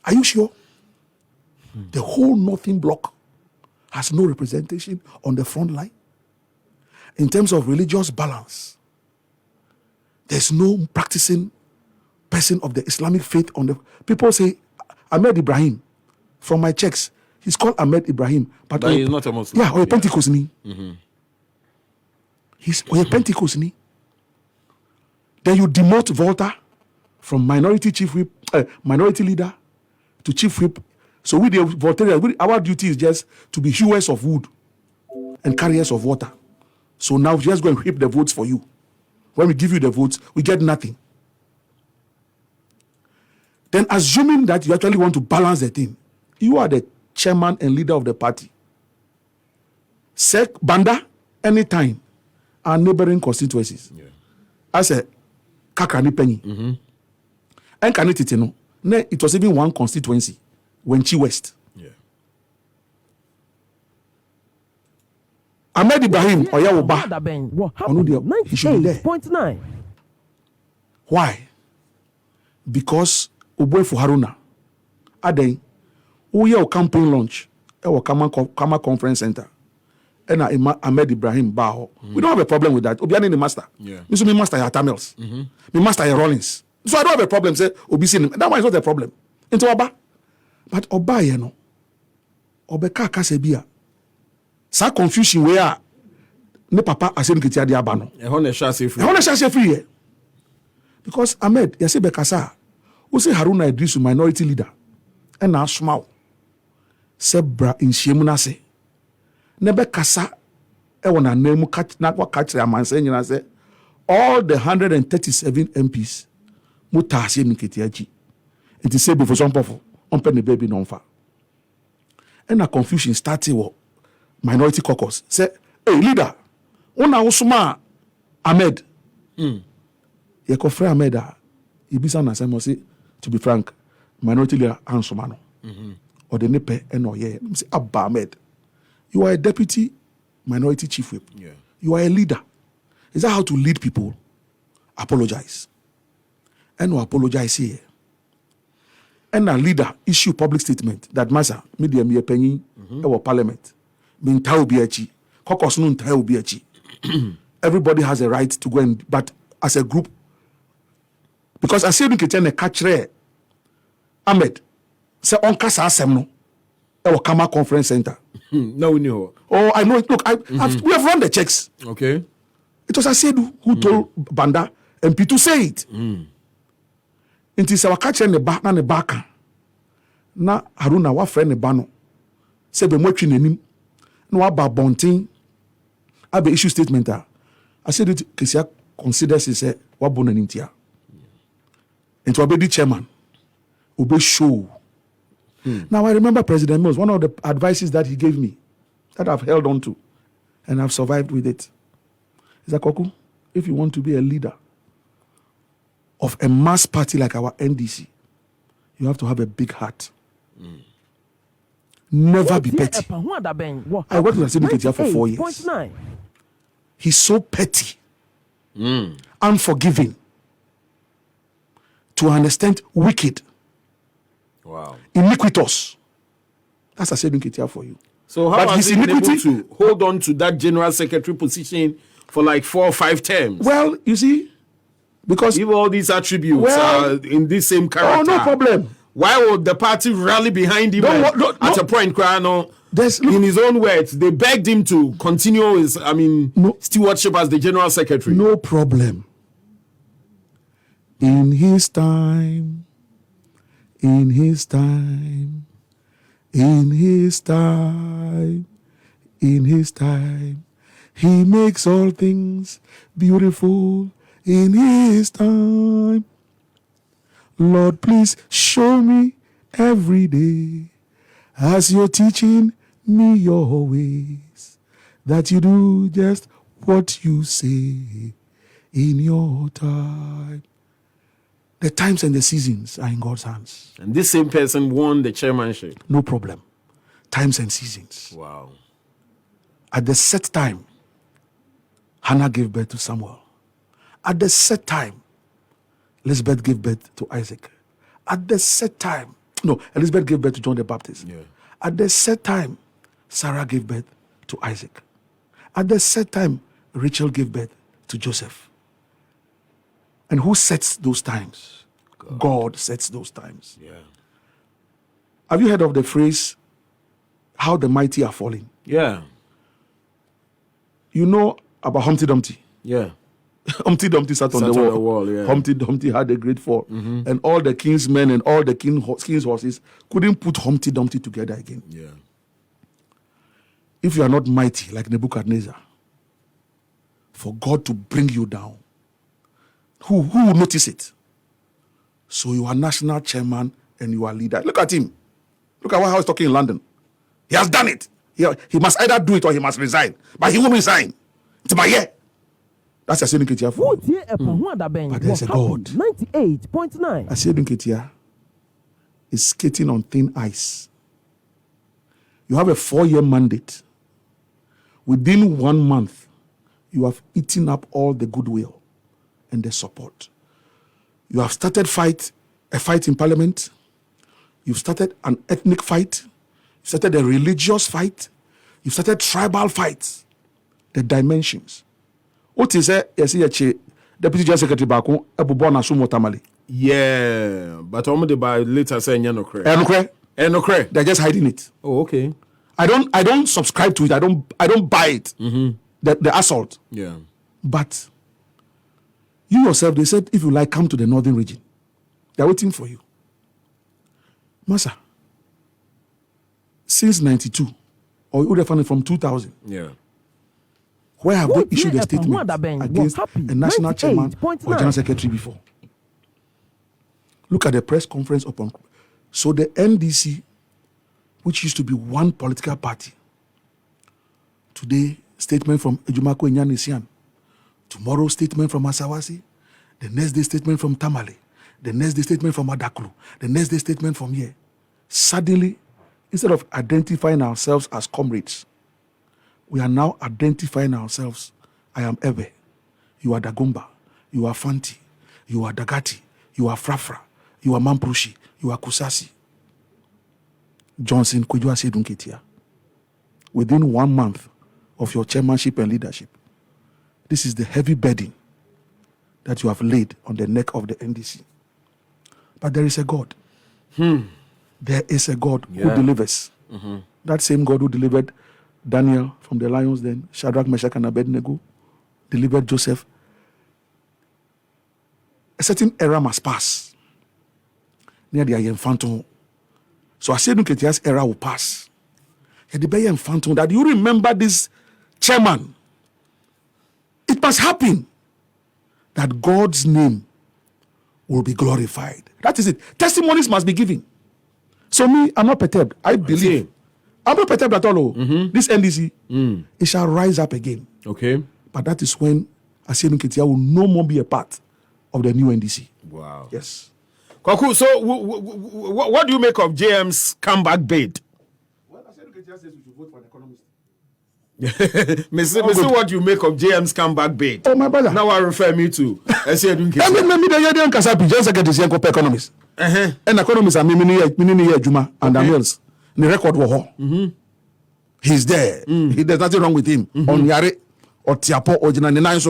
Are you sure? The whole northern bloc has no representation on the front line. In terms of religious balance, there's no practicing person of the Islamic faith on the... People say, Ahmed Ibrahim, from my checks, he's called Ahmed Ibrahim. But he's not a Muslim. Yeah, or a Pentecost. He's a Pentecost. Then you demote Volta from minority chief whip, minority leader to chief whip. So with the Voltaireans, our duty is just to be hewers of wood and carriers of water. So now we just go and whip the votes for you. When we give you the votes, we get nothing. Then assuming that you actually want to balance the thing, you are the chairman and leader of the party. Sek Banda, anytime, our neighboring constituencies. Yeah. As a Kakrani Penny. And Kanititino, it was even one constituency, Wenchi West. Yeah. Ahmed Ibrahim, Oyawoba, he should be there. 98.9. Why? Because Oboy for Haruna, Aden, Uye campaign launch, Kama Conference Center, and Ahmed Ibrahim Baho. We don't have a problem with that. Obiani the master. Yeah. Me master ya Tamils. Me master ya Rollins. So I don't have a problem. Say Obisi. That one is not a problem. Into Oba, but Oba you know, Obeka kasebia. Sa confusion where ne papa Asiedu Nketia di abano. Ehone shase free. Because Ahmed yase bekasa. Who say Haruna Idrisu minority leader, and now small. Sebra in Shemunase. Nebe kasa ewana nemu catch their man saying you say all the 137 MPs muta Asiedu Nketia ji. It is say before some powerful on the baby non fa. And a confusion started with minority caucus. Say, hey leader, una usuma Ahmed. Ye kofre Ahmed ibisa na say to be frank, minority leader ansumano. Or the nepe and or yeah. Say Abba Ahmed. You are a deputy minority chief whip. Yeah. You are a leader. Is that how to lead people? Apologize. And no apologize here. And a leader issue public statement that masa media me penny our parliament. Min tau biachi. Caucus nun tau biachi. Everybody has a right to go and but as a group. Because Asiedu Nketia ne catch Ahmed say on kasa asem no e Kama Conference Center. No, we knew. Oh, I know it. Look, we have run the checks. Okay. It was Asiedu who told Banda MP to say it. It is our catch ne ba na ne baka. Na Haruna wa friend ne ba no. Say be mwetwi nanim. Na wa ba bontin. Abe issue statement a. Asiedu Nketia considers it say wa bo nanim tia. Into Obedi chairman, Obe show. Now I remember President Mills, one of the advices that he gave me, that I've held on to, and I've survived with it. Is that Koku, if you want to be a leader of a mass party like our NDC, you have to have a big heart. never be petty. I worked with Asiedu Nketia for 4 years. He's so petty, unforgiving, to an extent wicked, iniquitous. That's Asiedu Nketia for you. So how has he been able to hold on to that general secretary position for like 4 or 5 terms? Well, you see, because if all these attributes are in this same character, no problem. Why would the party rally behind him at a point? In his own words, they begged him to continue his, stewardship as the general secretary. No problem. In his time, in his time, in his time, in his time, he makes all things beautiful in his time. Lord, please show me every day as you're teaching me your ways, that you do just what you say in your time. The times and the seasons are in God's hands. And this same person won the chairmanship. No problem. Times and seasons. Wow. At the set time, Hannah gave birth to Samuel. At the set time, Elizabeth gave birth to Isaac. At the set time, Elizabeth gave birth to John the Baptist. Yeah. At the set time, Sarah gave birth to Isaac. At the set time, Rachel gave birth to Joseph. And who sets those times? God sets those times. Yeah. Have you heard of the phrase, how the mighty are falling? Yeah. You know about Humpty Dumpty? Yeah. Humpty Dumpty sat on the wall. Yeah. Humpty Dumpty had a great fall. And all the king's men and all the king's horses couldn't put Humpty Dumpty together again. Yeah. If you are not mighty like Nebuchadnezzar, for God to bring you down, who will notice it? So you are national chairman and you are leader. Look at him. Look at how he's talking in London. He has done it. He must either do it or he must resign. But he won't resign. It's my year. That's Asiedu Nketia for you. But there's a God. 98.9. Asiedu Nketia is skating on thin ice. You have a 4-year mandate. Within 1 month, you have eaten up all the goodwill and the support. You have started a fight in parliament. You've started an ethnic fight. You started a religious fight. You started tribal fights. The dimensions. What is it? Deputy General Secretary Bako Ebubona Sumotamali. Yeah, but only by later saying Enokre. They're just hiding it. Oh, okay. I don't subscribe to it. I don't buy it. The assault. Yeah. But you yourself, they said, if you like, come to the northern region. They're waiting for you. Massa, since 92, or you would have found it from 2000. Yeah. Where have they issued a statement against a national chairman or general secretary before? Look at the press conference upon. So the NDC, which used to be one political party, today, statement from Ejumako Nyanisian. Tomorrow, statement from Asawasi. The next day, statement from Tamale. The next day, statement from Adaklu. The next day, statement from here. Suddenly, instead of identifying ourselves as comrades, we are now identifying ourselves. I am Ebe. You are Dagomba. You are Fanti. You are Dagati. You are Frafra. You are Mamprushi. You are Kusasi. Johnson Koku Asiedu Nketia. Within 1 month of your chairmanship and leadership, this is the heavy burden that you have laid on the neck of the NDC. But there is a God. There is a God who delivers. That same God who delivered Daniel from the lions den, Shadrach, Meshach, and Abednego, delivered Joseph. A certain era must pass. Near the Phantom. So Asiedu Nketia's era will pass. The Phantom, that you remember this chairman. It must happen that God's name will be glorified. That is it. Testimonies must be given. So me, I'm not perturbed. I believe. I'm not perturbed at all. This NDC, it shall rise up again. Okay. But that is when Asiedu Nketia will no more be a part of the new NDC. Wow. Yes. Koku, so what do you make of JM's comeback bid? Well, says we should vote for an economist. Me see what you make of JM's comeback bid. Oh, my brother. Now I refer me to Asiedu Nketia. Me the year Kasapi just get to see economist. And economists are mini Juma and Daniels. The record war. He's there. There's nothing wrong with him. On Yare or Tiapo or Jinani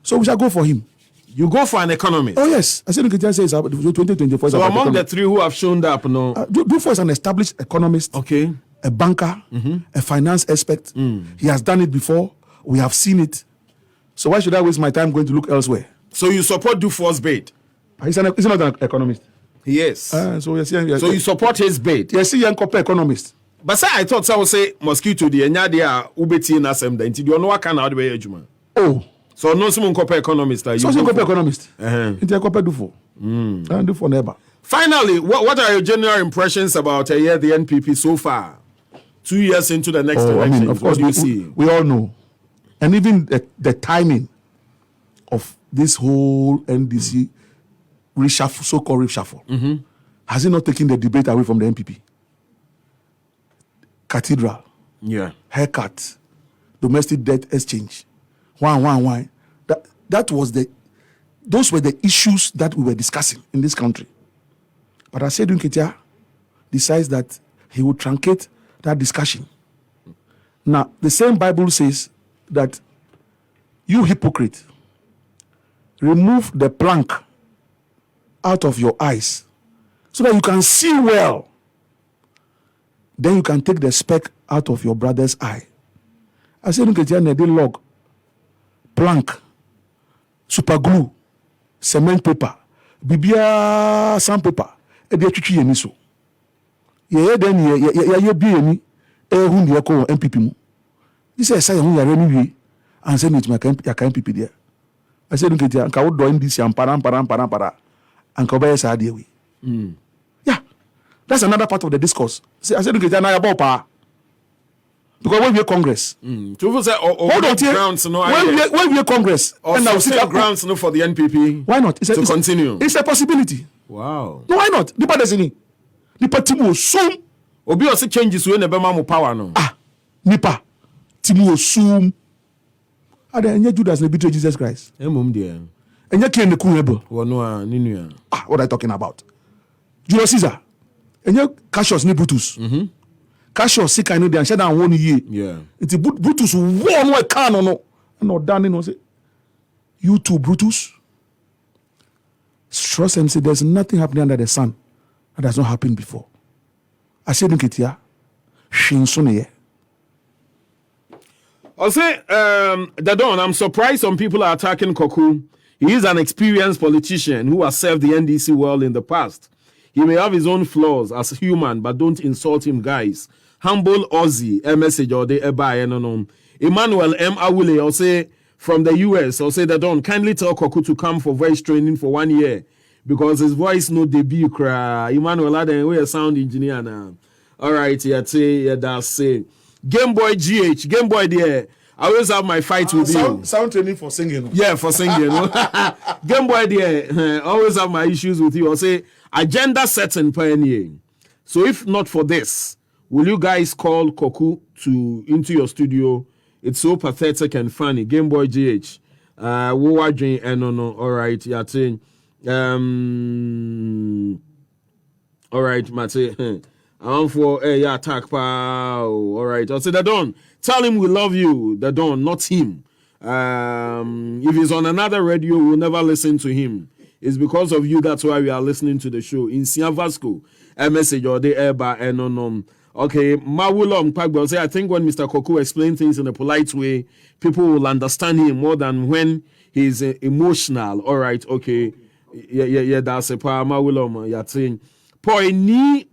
so we shall go for him. You go for an economist. Oh yes, Asiedu Nketia says 2024. So among the three who have shown up, no. Do for an established economist. Okay. A banker, a finance expert. He has done it before. We have seen it. So why should I waste my time going to look elsewhere? So you support Dufour's bid? He's not an economist. Yes. So you support his bid? Yes, he is economist. But say I thought someone say mosquito the enya ubeti na sem da nti the ono waka na odbe adwuma. Oh. So no some economist are you? So economist. Into Dufo. Dufo never. Finally, what are your general impressions about the NPP so far? 2 years into the next election, I mean, of course, we all know. And even the timing of this whole NDC reshuffle, so-called reshuffle, has it not taken the debate away from the NPP? Cathedral, haircut, domestic debt exchange, why. Those were the issues that we were discussing in this country. But Asiedu Nketia decides that he would truncate that discussion. Now, the same Bible says that you hypocrite, remove the plank out of your eyes so that you can see well. Then you can take the speck out of your brother's eye. Asiedu Nketia ne log, plank, super glue, cement paper, bibia sandpaper, ede chuchu yeni so. Ye then ye bi eni hu ne ko MPP mu. He say say hu yare ni wie and send it to my MPP there. I said Nketia nka wo do NDC ampara anka obey say ade we. Yeah. That's another part of the discourse. Say I said Nketia na ya bo pa. Because when we have Congress, to say hold on grounds no when we have Congress and now see grounds no for the NPP. Why not? To continue. It's a possibility. Wow. No, why not? The party is Nipa Timu Sum. Obi also changes when the Bema power no. Nipa Timu Sum. Ada enye Judas ne betray Jesus Christ. Emum there. Enye Ken ne kunebo. Wono ninu. What are you talking about? Julius Caesar. Enye Cassius ne Brutus. Cassius sika no dey and sheda won ye. Yeah. It Brutus won no can no. No dan no say. You too Brutus. Trust and say there's nothing happening under the sun that has not happened before. Asiedu Nketia, Shinsone. I'll say, Dadon, I'm surprised some people are attacking Koku. He is an experienced politician who has served the NDC well in the past. He may have his own flaws as human, but don't insult him, guys. Humble Aussie, a message or the no. Emmanuel M. Awule, I'll say, from the US, I'll say that don't kindly tell Koku to come for voice training for 1 year because his voice no debut cry. Emmanuel Aden, we a sound engineer now. All right, that's say Game Boy GH, Game Boy there. I always have my fight with you. Sound training for singing. Yeah, for singing. Game Boy there. Always have my issues with you. I'll say agenda setting pioneer. So if not for this, will you guys call Koku into your studio? It's so pathetic and funny. Game Boy GH. All right, yeah. All right, Mate. I'm for attack pow. All right. I'll say that don't tell him we love you. That don't, not him. If he's on another radio, we'll never listen to him. It's because of you. That's why we are listening to the show. In Sia Vasco, a message or the airbar and Okay, Mawulom Pagbo say I think when Mr. Koku explains things in a polite way, people will understand him more than when he's emotional. All right, okay, yeah. That's a pa Mawulom. Yeah, saying Paul ni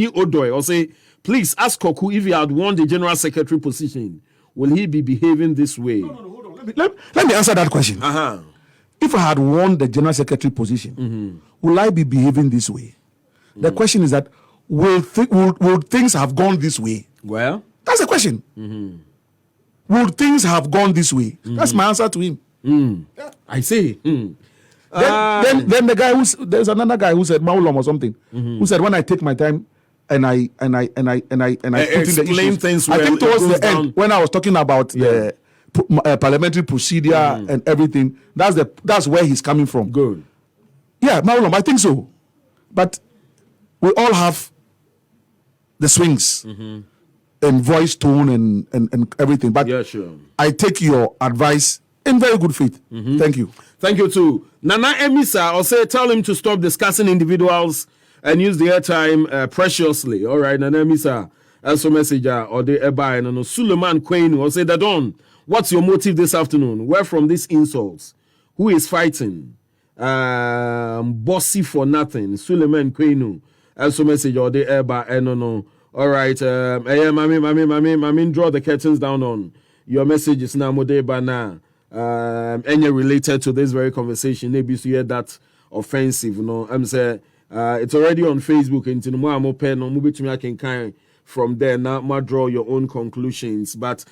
Odoy. Or say please ask Koku if he had won the general secretary position, will he be behaving this way? No, hold on. Let me answer that question. If I had won the general secretary position, will I be behaving this way? The question is that. Will things have gone this way? Well, that's the question. Will things have gone this way? That's my answer to him. Yeah. I see. Then the guy there's another guy who said Maulom or something, who said when I take my time, and I put in the explain issues. things I well, think it towards goes the end, down. when I was talking about the parliamentary procedure and everything, that's where he's coming from. Good. Yeah, Maulom, I think so. But we all have the swings and voice tone and everything. But Yeah, sure. I take your advice in very good faith. Thank you. Thank you too. Nana Emisa, I'll say tell him to stop discussing individuals and use the airtime preciously. All right, Nana Emisa, also messenger or the Eba and Suleiman Quain will say that on. What's your motive this afternoon? Where from these insults? Who is fighting? Bossy for nothing. Suleiman Quainu. Also message or the Eba and no. All right. Mami, draw the curtains down on your message is now Modeba na. Any related to this very conversation, maybe you hear that offensive, you know. I'm saying it's already on Facebook. Into the more I'm open, no movie to me I can kind from there now. Draw your own conclusions. But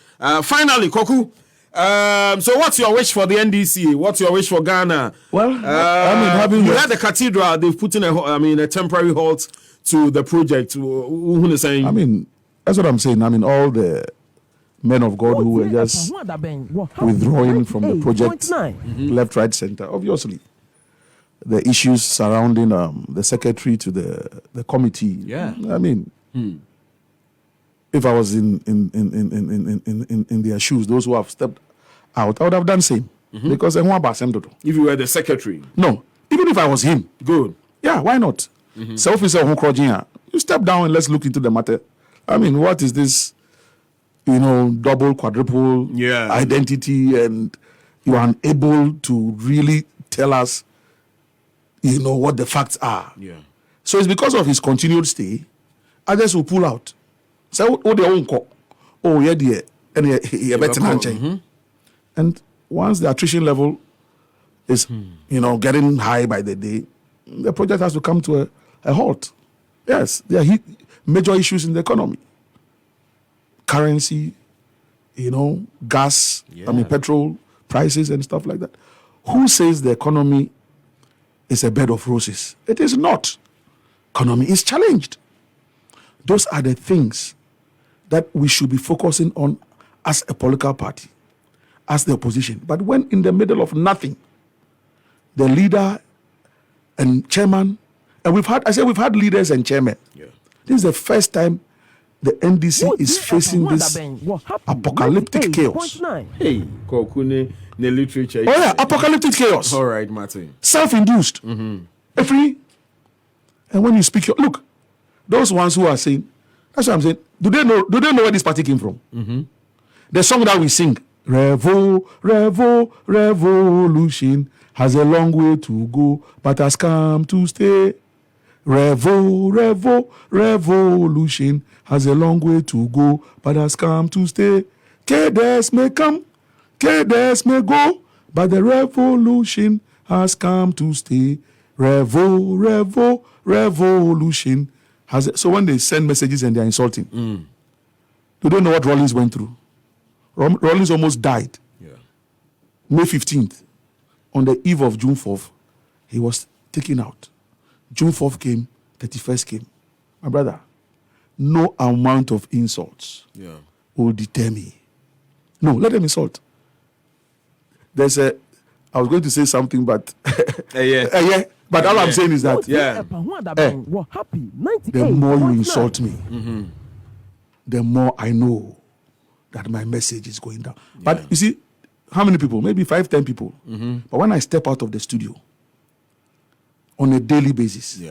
finally, Koku. So what's your wish for the NDC? What's your wish for Ghana? Well, having you had the cathedral. They've put in a temporary halt to the project. Who is saying? That's what I'm saying. All the men of God who were just withdrawing from the project, left, right, center. Obviously, the issues surrounding the secretary to the committee. Yeah. If I was in their shoes, those who have stepped out, I would have done same. Because If you were the secretary. No, even if I was him. Good. Yeah, why not? You step down and let's look into the matter. What is this? Double, quadruple identity, and you are unable to really tell us, what the facts are. Yeah. So it's because of his continued stay, others will pull out. So, and once the attrition level is, getting high by the day, the project has to come to a halt. Yes, there are major issues in the economy. Currency, gas, petrol prices and stuff like that. Who says the economy is a bed of roses? It is not. Economy is challenged. Those are the things that we should be focusing on as a political party, as the opposition. But when in the middle of nothing, the leader and chairman, and we've had leaders and chairmen. Yeah. This is the first time the NDC is facing this apocalyptic chaos. Hey, Kokune, the literature. Oh yeah, apocalyptic chaos. All right, Martin. Self-induced. Every, and when you speak, look, those ones who are saying, that's what I'm saying. Do they know where this party came from? The song that we sing, Revolution has a long way to go, but has come to stay. Revolution has a long way to go, but has come to stay. Cadets may come, cadets may go, but the revolution has come to stay. Revolution has. So when they send messages and they're insulting, they don't know what Rawlings went through. Rawlings almost died. Yeah. May 15th, on the eve of June 4th, he was taken out. June 4th came, 31st came. My brother, no amount of insults will deter me. No, let them insult. I was going to say something, but but all I'm saying is that the more you insult me, the more I know that my message is going down. But you see, how many people? Maybe 5-10 people. But when I step out of the studio on a daily basis,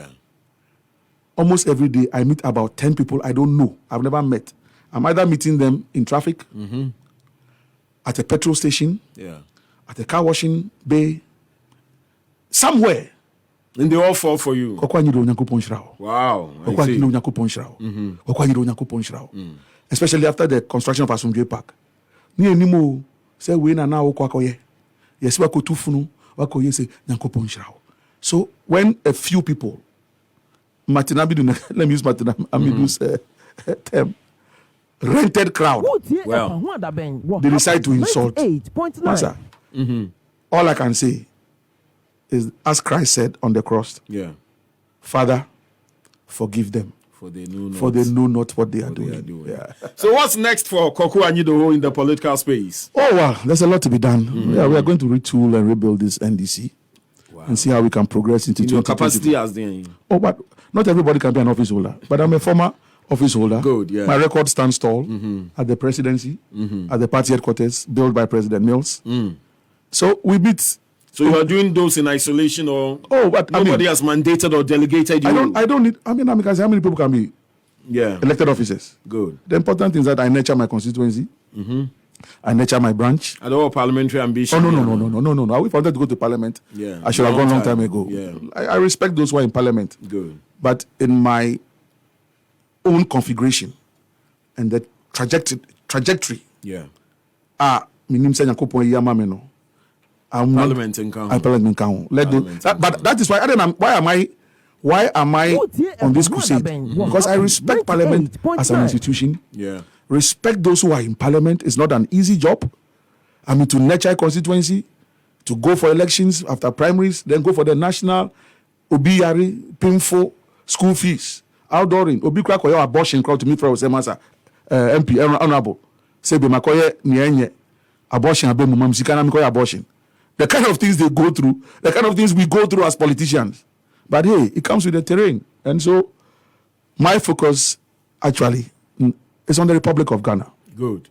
almost every day I meet about 10 people I don't know, I've never met. I'm either meeting them in traffic, at a petrol station, at a car washing bay, somewhere. And they all fall for you. Koku Anyidoho Nyankopɔn hyira wo. Wow. Koku Anyidoho Nyankopɔn hyira wo. Koku Anyidoho Nyankopɔn hyira wo. Especially after the construction of Asomdwe Park. Ni enimo say we na wokɔ akɔyɛ. Yes, we tu funu, wakɔyɛ say Nyankopɔn hyira wo. So when a few people, Martin Abidu, let me use Martin Abidu's term, rented crowd, they decide to insult. Master, all I can say is, as Christ said on the cross, Father, forgive them, For they know not what they are doing. Yeah. So what's next for Koku Anyidoho in the political space? Oh, well, there's a lot to be done. Yeah, we are going to retool and rebuild this NDC and see how we can progress into In your 2020. capacity as the... Oh, but not everybody can be an office holder. But I'm a former office holder. Good, yeah. My record stands tall at the presidency, at the party headquarters, built by President Mills. So we meet. So you are doing those in isolation, or but nobody has mandated or delegated you? I don't need. Because how many people can be elected officers? Good. The important thing is that I nurture my constituency. I nurture my branch. And all parliamentary ambition. Oh, no. If I wanted to go to parliament, I should have gone long time ago. Yeah. I respect those who are in parliament. Good. But in my own configuration and the trajectory. Parliament in Kang. But that is why why am I on this crusade? Because I respect Parliament as an institution. Yeah. Respect those who are in Parliament. It's not an easy job. To nurture a constituency, to go for elections after primaries, then go for the national, Obiyari, painful school fees, outdooring, Obi crack or your abortion crowd to meet for Semasa, MP, honorable. Say, be Makoye, Nienye, abortion, abe mumam, sikana mikoye abortion. The kind of things they go through, the kind of things we go through as politicians. But hey, it comes with the terrain. And so my focus actually is on the Republic of Ghana. Good.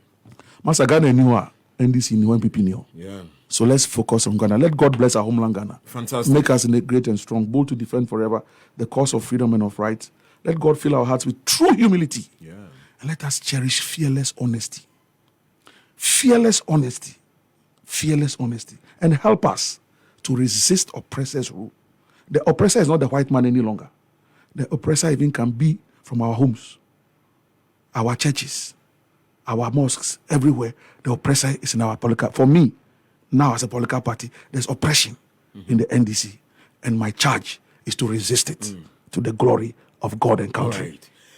Master Ghana knew NDC knew MPP knew. Yeah. So let's focus on Ghana. Let God bless our homeland Ghana. Fantastic. Make us great and strong, bold to defend forever the cause of freedom and of rights. Let God fill our hearts with true humility. Yeah. And let us cherish fearless honesty. Fearless honesty. Fearless honesty. And help us to resist oppressors' rule. The oppressor is not the white man any longer. The oppressor even can be from our homes, our churches, our mosques, everywhere. The oppressor is in our political. For me, now as a political party, there's oppression in the NDC. And my charge is to resist it to the glory of God and country. Right.